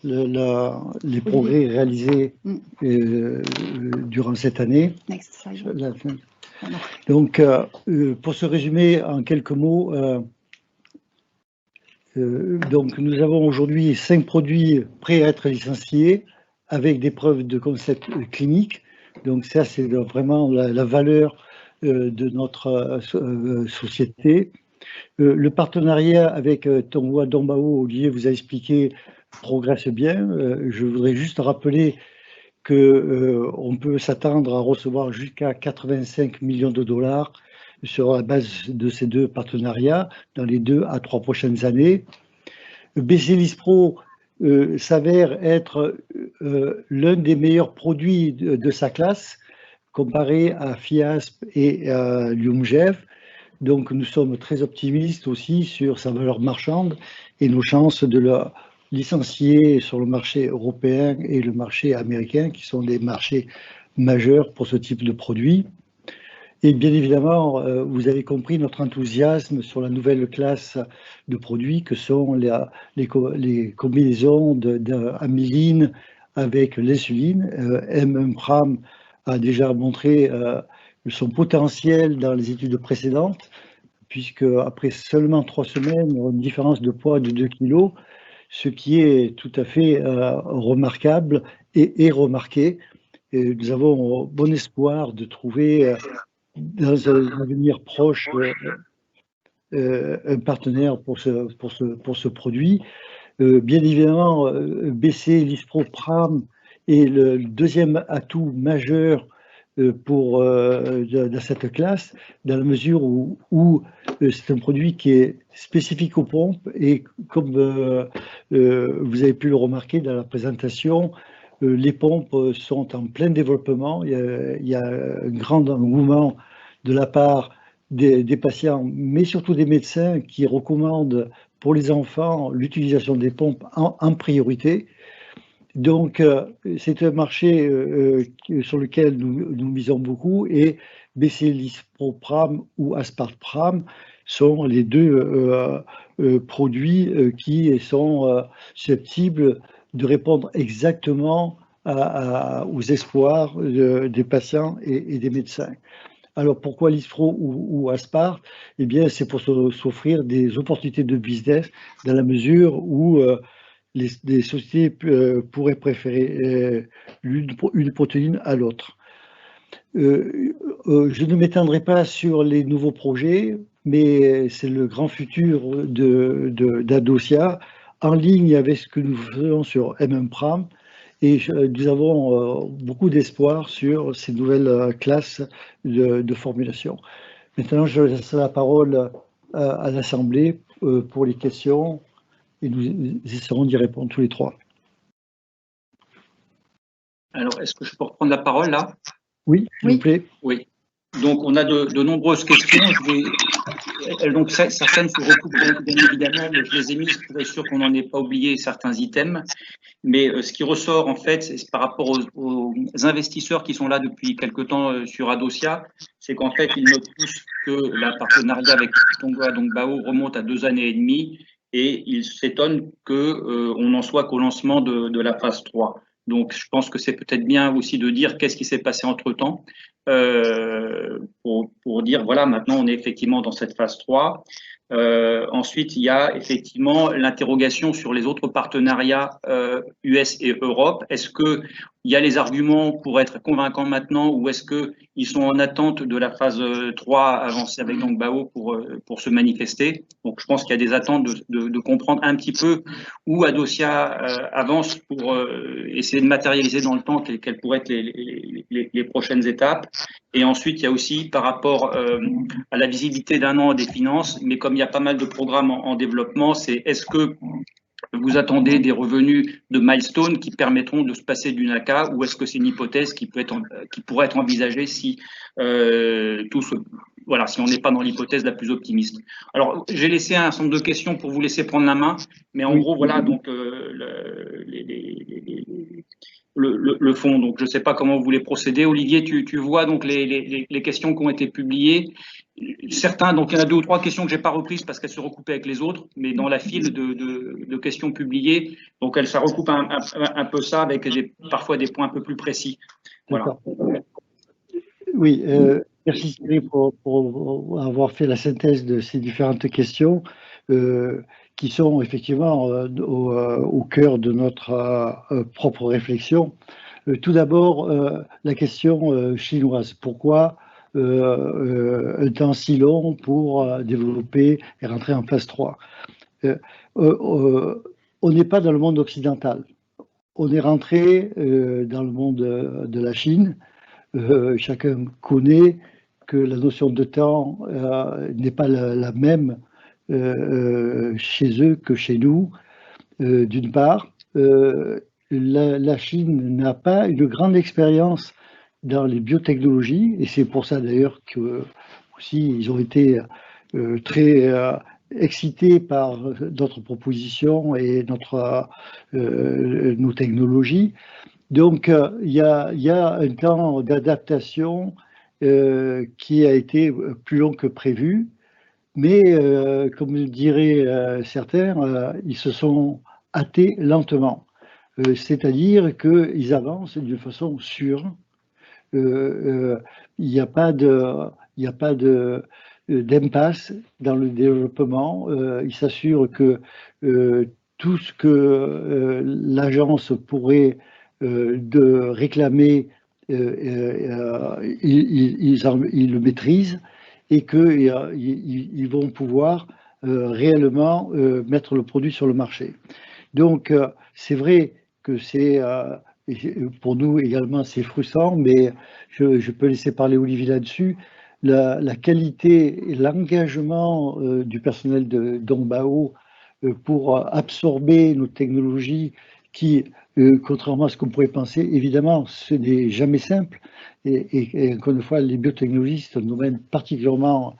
les progrès réalisés durant cette année. Next slide. Donc, pour se résumer en quelques mots, donc nous avons aujourd'hui 5 produits prêts à être licenciés avec des preuves de concept clinique. Donc ça, c'est vraiment la valeur de notre société. Le partenariat avec Tongwa Dongbao, Olivier vous a expliqué, progresse bien. Je voudrais juste rappeler qu'on peut s'attendre à recevoir jusqu'à 85 millions de dollars sur la base de ces 2 partenariats dans les 2 à 3 prochaines années. BC Lispro s'avère être l'un des meilleurs produits de sa classe comparé à Fiasp et à Lyumjev. Donc nous sommes très optimistes aussi sur sa valeur marchande et nos chances de le licencier sur le marché européen et le marché américain, qui sont des marchés majeurs pour ce type de produit. Et bien évidemment, vous avez compris notre enthousiasme sur la nouvelle classe de produits que sont les combinaisons d'amyline avec l'insuline. M1-Pram a déjà montré son potentiel dans les études précédentes, puisque après seulement 3 semaines, on a une différence de poids de 2 kg, ce qui est tout à fait remarquable et remarqué. Et nous avons bon espoir de trouver dans un avenir proche un partenaire pour ce produit. Bien évidemment, BC Lispro Pram est le deuxième atout majeur dans cette classe, dans la mesure où c'est un produit qui est spécifique aux pompes et comme vous avez pu le remarquer dans la présentation, les pompes sont en plein développement. Il y a un grand engouement de la part des patients, mais surtout des médecins qui recommandent pour les enfants l'utilisation des pompes en priorité. Donc, c'est un marché sur lequel nous misons beaucoup et BC Lispro-Pram ou Aspart-Pram sont les 2 produits qui sont susceptibles de répondre exactement aux espoirs des patients et des médecins. Alors, pourquoi Lispro ou Aspart? Eh bien, c'est pour s'offrir des opportunités de business dans la mesure où les sociétés pourraient préférer une protéine à l'autre. Je ne m'étendrai pas sur les nouveaux projets, mais c'est le grand futur d'Adocia, en ligne avec ce que nous faisons sur M1-Pram, et nous avons beaucoup d'espoir sur ces nouvelles classes de formulation. Maintenant, je laisse la parole à l'Assemblée pour les questions. Et nous essaierons d'y répondre tous les 3. Alors, est-ce que je peux reprendre la parole là? Oui, s'il vous plaît. Oui. Donc, on a de nombreuses questions. Donc, certaines se recoupent bien évidemment, mais je les ai mises pour être sûr qu'on n'en ait pas oublié certains items. Mais ce qui ressort, en fait, c'est par rapport aux investisseurs qui sont là depuis quelque temps sur Adosia, c'est qu'en fait, ils notent tous que la partenariat avec Tonga Dongbao remonte à 2 années et demie et ils s'étonnent qu'on n'en soit qu'au lancement de la phase 3. Donc, je pense que c'est peut-être bien aussi de dire qu'est-ce qui s'est passé entre-temps pour dire, voilà, maintenant, on est effectivement dans cette phase 3. Ensuite, il y a effectivement l'interrogation sur les autres partenariats US et Europe. Est-ce qu'il y a les arguments pour être convaincants maintenant ou est-ce qu'ils sont en attente de la phase 3 avancée avec Dongbao pour se manifester? Donc, je pense qu'il y a des attentes de comprendre un petit peu où Adosia avance pour essayer de matérialiser dans le temps quelles pourraient être les prochaines étapes. Et ensuite, il y a aussi par rapport à la visibilité d'un an des finances, mais comme il y a pas mal de programmes en développement, c'est est-ce que vous attendez des revenus de milestone qui permettront de se passer du NACA ou est-ce que c'est une hypothèse qui pourrait être envisagée si voilà, si on n'est pas dans l'hypothèse la plus optimiste. Alors, j'ai laissé un certain nombre de questions pour vous laisser prendre la main, mais en gros, voilà, donc le fond. Donc, je ne sais pas comment vous voulez procéder. Olivier, tu vois donc les questions qui ont été publiées. Certains, donc il y en a 2 ou 3 questions que j'ai pas reprises parce qu'elles se recoupaient avec les autres, mais dans la file de questions publiées, donc ça recoupe un peu ça avec parfois des points un peu plus précis. Voilà. Oui, merci Thierry pour avoir fait la synthèse de ces différentes questions qui sont effectivement au cœur de notre propre réflexion. Tout d'abord, la question chinoise. Pourquoi un temps si long pour développer et rentrer en phase 3. On n'est pas dans le monde occidental. On est rentré dans le monde de la Chine. Chacun connaît que la notion de temps n'est pas la même chez eux que chez nous. D'une part, la Chine n'a pas une grande expérience dans les biotechnologies, et c'est pour ça d'ailleurs que aussi ils ont été très excités par notre proposition et nos technologies. Donc il y a un temps d'adaptation qui a été plus long que prévu, mais comme diraient certains, ils se sont hâtés lentement. C'est-à-dire qu'ils avancent d'une façon sûre. Il n'y a pas d'impasse dans le développement. Il s'assure que tout ce que l'agence pourrait réclamer, ils le maîtrisent et qu'ils vont pouvoir réellement mettre le produit sur le marché. Donc, c'est vrai que c'est pour nous également, c'est frustrant, mais je peux laisser parler Olivier là-dessus. La qualité et l'engagement du personnel de Dongbao pour absorber nos technologies qui, contrairement à ce qu'on pourrait penser, évidemment, ce n'est jamais simple. Et encore une fois, les biotechnologies, c'est un domaine particulièrement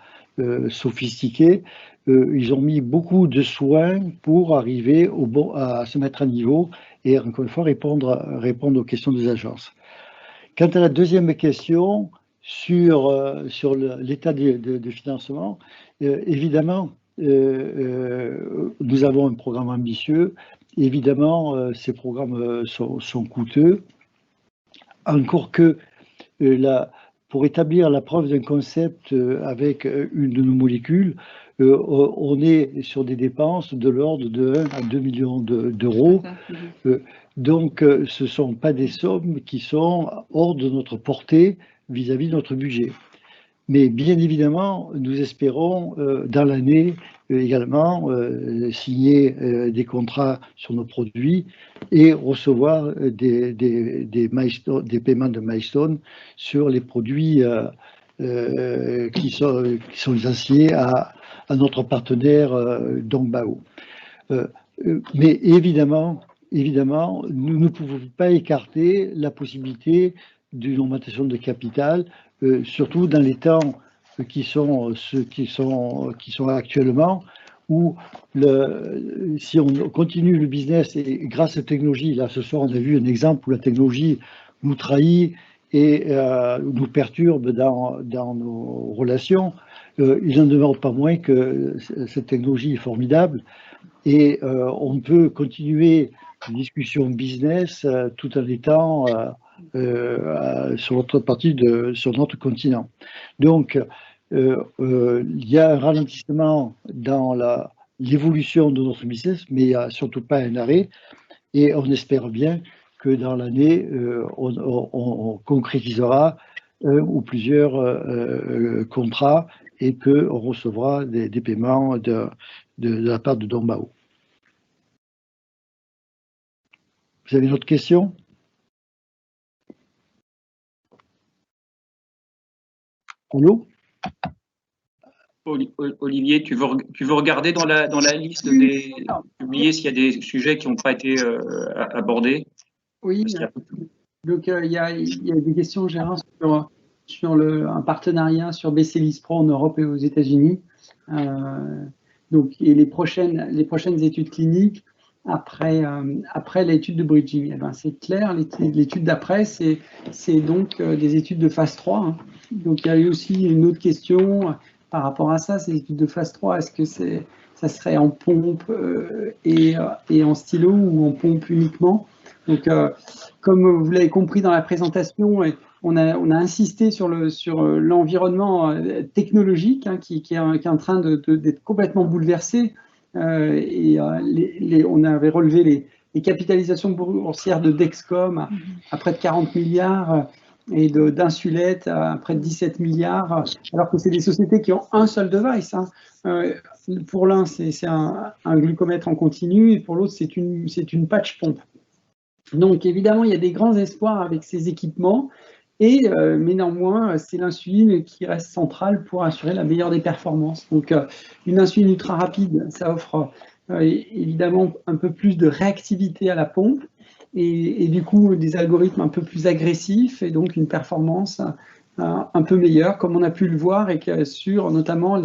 sophistiqué. Ils ont mis beaucoup de soins pour arriver à se mettre à niveau et encore une fois répondre aux questions des agences. Quant à la deuxième question sur l'état de financement, évidemment, nous avons un programme ambitieux. Évidemment, ces programmes sont coûteux. Encore que pour établir la preuve d'un concept avec une de nos molécules, on est sur des dépenses de l'ordre de 1 à 2 millions d'euros. Donc, ce ne sont pas des sommes qui sont hors de notre portée vis-à-vis de notre budget. Mais bien évidemment, nous espérons dans l'année également signer des contrats sur nos produits et recevoir des paiements de milestone sur les produits qui sont licenciés à notre partenaire Dongbao. Mais évidemment, nous ne pouvons pas écarter la possibilité d'une augmentation de capital, surtout dans les temps qui sont ceux qui sont actuellement, où si on continue le business et grâce à la technologie, là ce soir on a vu un exemple où la technologie nous trahit et nous perturbe dans nos relations, il n'en demeure pas moins que cette technologie est formidable et on peut continuer une discussion business tout en étant sur notre continent. Donc, il y a un ralentissement dans l'évolution de notre business, mais il n'y a surtout pas un arrêt. Et on espère bien que dans l'année, on concrétisera un ou plusieurs contrats et qu'on recevra des paiements de la part de Dongbao. Vous avez une autre question? Allô? Olivier, tu veux regarder dans la liste des publiés s'il y a des sujets qui n'ont pas été abordés? Oui, donc il y a des questions, Gérard, sur un partenariat sur BC Lispro en Europe et aux États-Unis. Et les prochaines études cliniques après l'étude de bridging. Eh ben, c'est clair, l'étude d'après, c'est donc des études de phase 3. Hein. Donc il y a eu aussi une autre question par rapport à ça, ces études de phase 3, est-ce que ça serait en pompe et en stylo ou en pompe uniquement? Donc, comme vous l'avez compris dans la présentation, on a insisté sur l'environnement technologique hein, qui est en train d'être complètement bouleversé. On avait relevé les capitalisations boursières de Dexcom à près de 40 milliards et d'Insulette à près de 17 milliards, alors que c'est des sociétés qui ont un seul device. Hein. Pour l'un, c'est un glucomètre en continu et pour l'autre, c'est une patch pompe. Donc évidemment, il y a des grands espoirs avec ces équipements, mais néanmoins, c'est l'insuline qui reste centrale pour assurer la meilleure des performances. Donc une insuline ultra rapide, ça offre évidemment un peu plus de réactivité à la pompe et du coup des algorithmes un peu plus agressifs et donc une performance un peu meilleure, comme on a pu le voir et sur notamment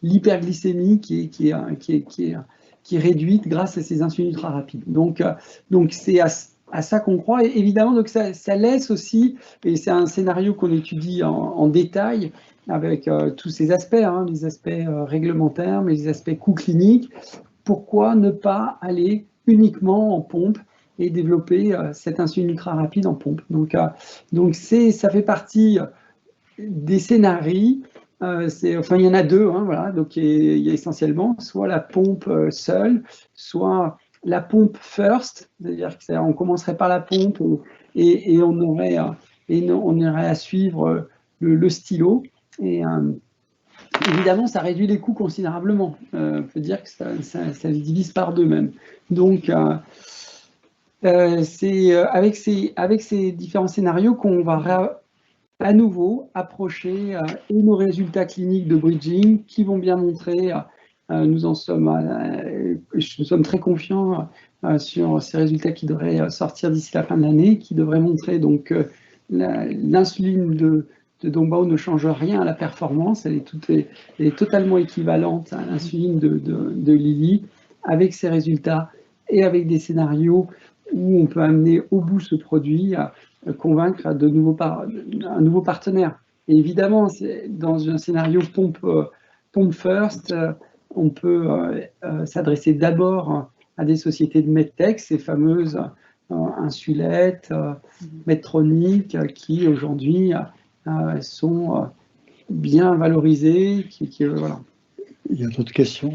l'hyperglycémie qui est réduite grâce à ces insulines ultra rapides. Donc c'est à ça qu'on croit. Et évidemment, donc ça laisse aussi, et c'est un scénario qu'on étudie en détail avec tous ces aspects, hein, les aspects réglementaires, mais les aspects coûts cliniques. Pourquoi ne pas aller uniquement en pompe et développer cette insuline ultra rapide en pompe? Donc ça fait partie des scénarios. Enfin, il y en a deux, hein, voilà. Donc il y a essentiellement soit la pompe seule, soit la pompe first, c'est-à-dire qu'on commencerait par la pompe et on aurait à suivre le stylo. Et évidemment, ça réduit les coûts considérablement. On peut dire que ça les divise par deux même. Donc, c'est avec ces différents scénarios qu'on va à nouveau approcher nos résultats cliniques de bridging qui vont bien montrer. Nous sommes très confiants sur ces résultats qui devraient sortir d'ici la fin de l'année, qui devraient montrer donc l'insuline de Dongbao ne change rien à la performance, elle est totalement équivalente à l'insuline de Lilly, avec ces résultats et avec des scénarios où on peut amener au bout ce produit, à convaincre un nouveau partenaire. Et évidemment, dans un scénario pompe first, on peut s'adresser d'abord à des sociétés de medtech, ces fameuses Insulette, Medtronic, qui aujourd'hui sont bien valorisées. Voilà. Il y a d'autres questions?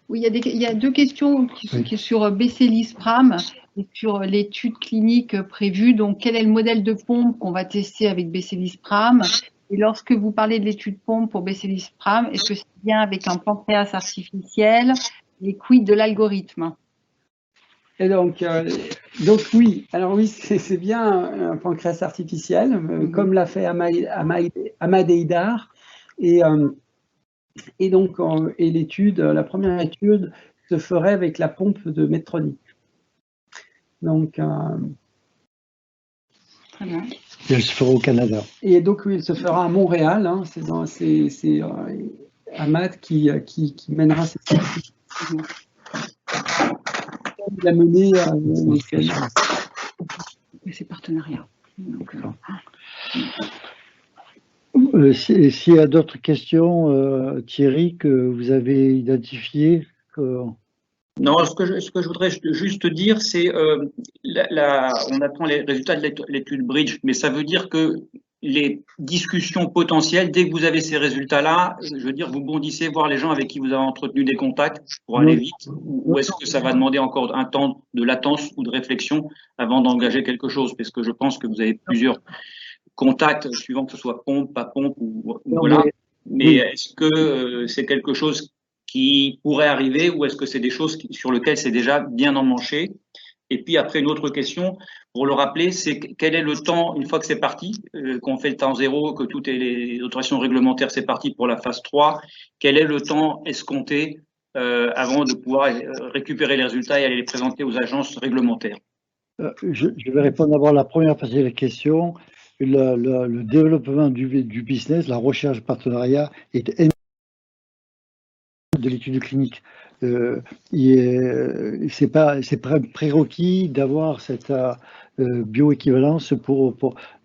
Oui, il y a deux questions qui sont sur BC Lispro et sur l'étude clinique prévue. Donc, quel est le modèle de pompe qu'on va tester avec BC Lispro? Et lorsque vous parlez de l'étude pompe pour BC Lispro, est-ce que c'est bien avec un pancréas artificiel et quid de l'algorithme? Et donc oui, alors oui, c'est bien un pancréas artificiel, comme l'a fait Ahmad Eidar. Et donc, la première étude se ferait avec la pompe de Medtronic. Donc, très bien. Et elle se fera au Canada. Et donc, oui, elle se fera à Montréal. Hein, c'est Ahmad qui mènera cette certification. Il a mené ces partenariats. Donc, s'il y a d'autres questions, Thierry, que vous avez identifiées Non, ce que je voudrais juste dire, c'est on attend les résultats de l'étude Bridge, mais ça veut dire que les discussions potentielles, dès que vous avez ces résultats-là, je veux dire, vous bondissez voir les gens avec qui vous avez entretenu des contacts pour aller vite, ou est-ce que ça va demander encore un temps de latence ou de réflexion avant d'engager quelque chose? Parce que je pense que vous avez plusieurs contacts, suivant que ce soit pompe, pas pompe, ou voilà. Mais est-ce que c'est quelque chose qui pourrait arriver ou est-ce que c'est des choses sur lesquelles c'est déjà bien emmanché? Et puis après, une autre question, pour le rappeler, c'est quel est le temps, une fois que c'est parti, qu'on fait le temps zéro, que toutes les autorisations réglementaires, c'est parti pour la phase 3, quel est le temps escompté avant de pouvoir récupérer les résultats et aller les présenter aux agences réglementaires? Je vais répondre d'abord à la première partie de la question. Le développement du business, la recherche partenariat est de l'étude clinique. C'est pas un prérequis d'avoir cette bioéquivalence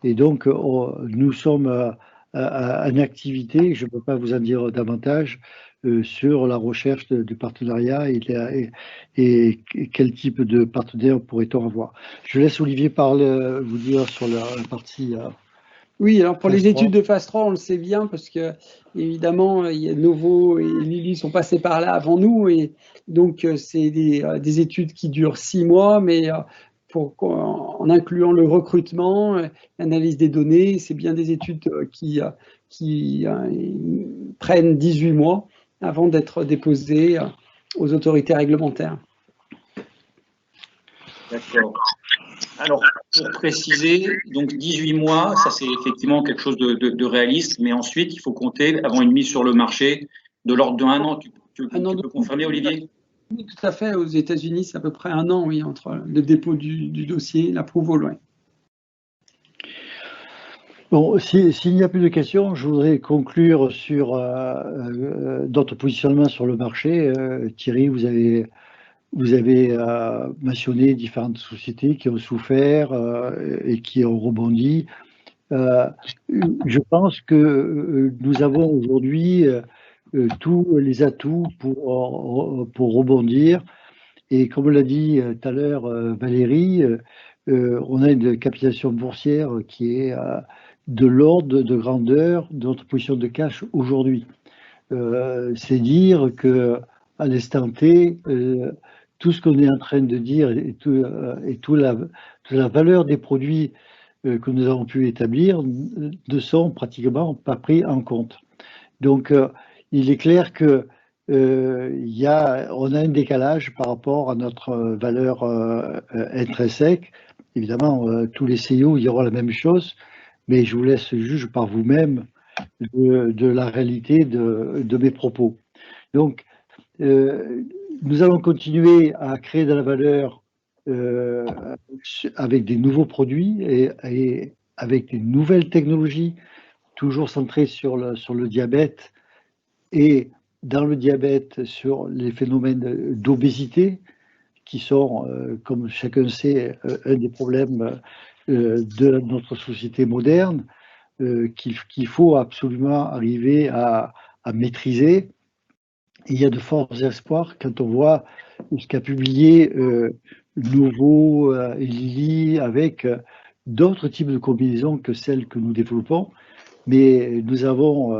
et donc nous sommes en activité, je ne peux pas vous en dire davantage, sur la recherche du partenariat et quel type de partenaire pourrait-on avoir. Je laisse Olivier vous dire sur la partie. Oui, alors pour les études de phase 3, on le sait bien parce que évidemment, Novo et Lilly sont passés par là avant nous et donc c'est des études qui durent 6 mois, mais en incluant le recrutement, l'analyse des données, c'est bien des études qui prennent 18 mois avant d'être déposées aux autorités réglementaires. D'accord. Alors, pour préciser, donc 18 mois, ça c'est effectivement quelque chose de réaliste, mais ensuite, il faut compter avant une mise sur le marché de l'ordre de 1 an. Tu peux confirmer, Olivier? Oui, tout à fait. Aux États-Unis, c'est à peu près 1 an, oui, entre le dépôt du dossier et l'approval. Bon, s'il n'y a plus de questions, je voudrais conclure sur notre positionnement sur le marché. Thierry, vous avez mentionné différentes sociétés qui ont souffert et qui ont rebondi. Je pense que nous avons aujourd'hui tous les atouts pour rebondir. Et comme l'a dit tout à l'heure Valérie, on a une capitalisation boursière qui est de l'ordre de grandeur de notre position de cash aujourd'hui. C'est dire que à l'instant T, tout ce qu'on est en train de dire et toute la valeur des produits que nous avons pu établir ne sont pratiquement pas pris en compte. Donc, il est clair que on a un décalage par rapport à notre valeur intrinsèque. Évidemment, tous les CEO diront la même chose, mais je vous laisse juger par vous-même de la réalité de mes propos. Donc, nous allons continuer à créer de la valeur avec des nouveaux produits et avec des nouvelles technologies, toujours centrées sur le diabète et dans le diabète sur les phénomènes d'obésité qui sont, comme chacun sait, un des problèmes de notre société moderne qu'il faut absolument arriver à maîtriser. Et il y a de forts espoirs quand on voit ce qu'a publié Novo et Lilly avec d'autres types de combinaisons que celles que nous développons. Mais nous avons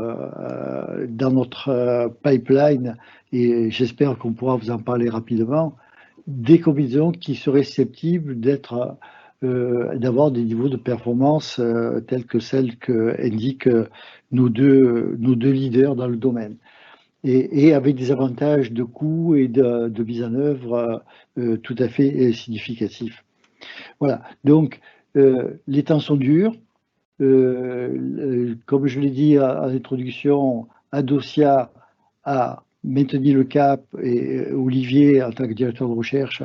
dans notre pipeline, et j'espère qu'on pourra vous en parler rapidement, des combinaisons qui seraient susceptibles d'avoir des niveaux de performance tels que celles qu'indiquent nos deux leaders dans le domaine. Et avec des avantages de coût et de mise en œuvre tout à fait significatifs. Voilà, donc les temps sont durs. Comme je l'ai dit en introduction, Adocia a maintenu le cap et Olivier, en tant que directeur de recherche,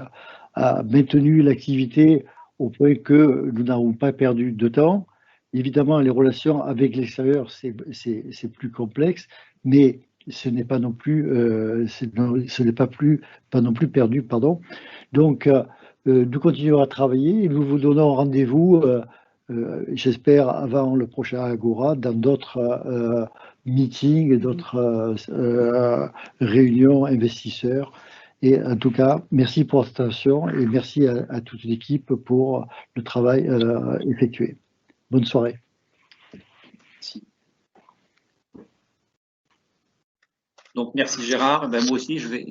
a maintenu l'activité au point que nous n'avons pas perdu de temps. Évidemment, les relations avec l'extérieur, c'est plus complexe, mais ce n'est pas non plus, ce n'est pas non plus perdu, pardon. Donc, nous continuerons à travailler et nous vous donnons rendez-vous, j'espère, avant le prochain Agora, dans d'autres meetings, d'autres réunions investisseurs. Et en tout cas, merci pour votre attention et merci à toute l'équipe pour le travail effectué. Bonne soirée. Merci. Donc merci Gérard. Ben, moi aussi je vais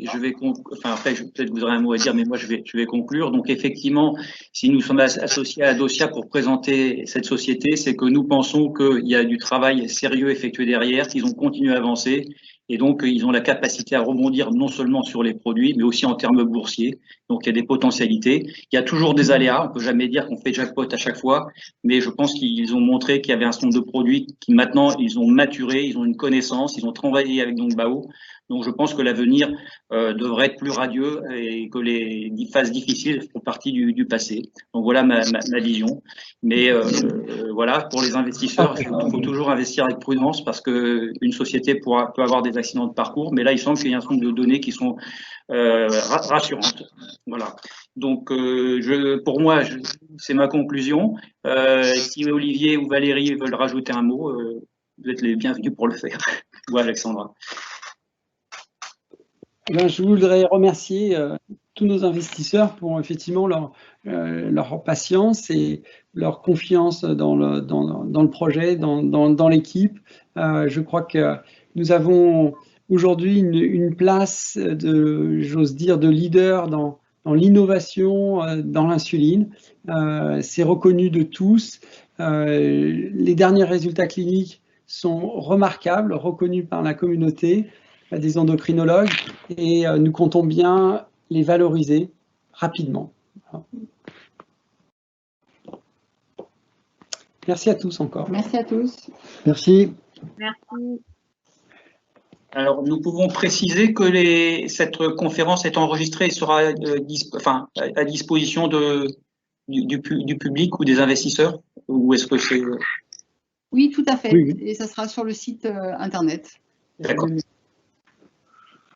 enfin après peut-être vous aurez un mot à dire, mais moi je vais conclure. Donc effectivement, si nous sommes associés à Adocia pour présenter cette société, c'est que nous pensons qu'il y a du travail sérieux effectué derrière, qu'ils ont continué à avancer et donc ils ont la capacité à rebondir non seulement sur les produits, mais aussi en termes boursiers. Donc il y a des potentialités. Il y a toujours des aléas. On peut jamais dire qu'on fait jackpot à chaque fois, mais je pense qu'ils ont montré qu'il y avait un certain nombre de produits qui maintenant ils ont maturé, ils ont une connaissance, ils ont travaillé avec Dongbao. Donc je pense que l'avenir devrait être plus radieux et que les phases difficiles font partie du passé. Donc voilà ma vision. Mais voilà, pour les investisseurs, il faut toujours investir avec prudence parce que une société peut avoir des accidents de parcours. Mais là, il semble qu'il y a un certain nombre de données qui sont rassurantes. Voilà. Donc pour moi, c'est ma conclusion. Si Olivier ou Valérie veulent rajouter un mot, vous êtes les bienvenus pour le faire. Ou Alexandra. Ben, je voudrais remercier tous nos investisseurs pour effectivement leur patience et leur confiance dans le projet, dans l'équipe. Je crois que nous avons aujourd'hui une place j'ose dire, de leader dans l'innovation, dans l'insuline. C'est reconnu de tous. Les derniers résultats cliniques sont remarquables, reconnus par la communauté des endocrinologues et nous comptons bien les valoriser rapidement. Merci à tous encore. Merci à tous. Merci. Merci. Alors, nous pouvons préciser que cette conférence est enregistrée et sera à disposition du public ou des investisseurs, ou est-ce que c'est… Oui, tout à fait. Oui. Et ça sera sur le site internet. D'accord.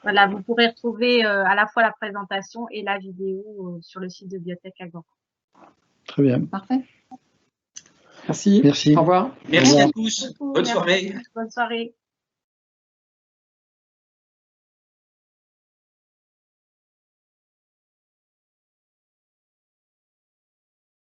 Voilà, vous pourrez retrouver à la fois la présentation et la vidéo sur le site de Biotech Agora. Très bien. Parfait. Merci. Merci. Au revoir. Merci Au à revoir. tous. Bonne soirée. Bonne soirée.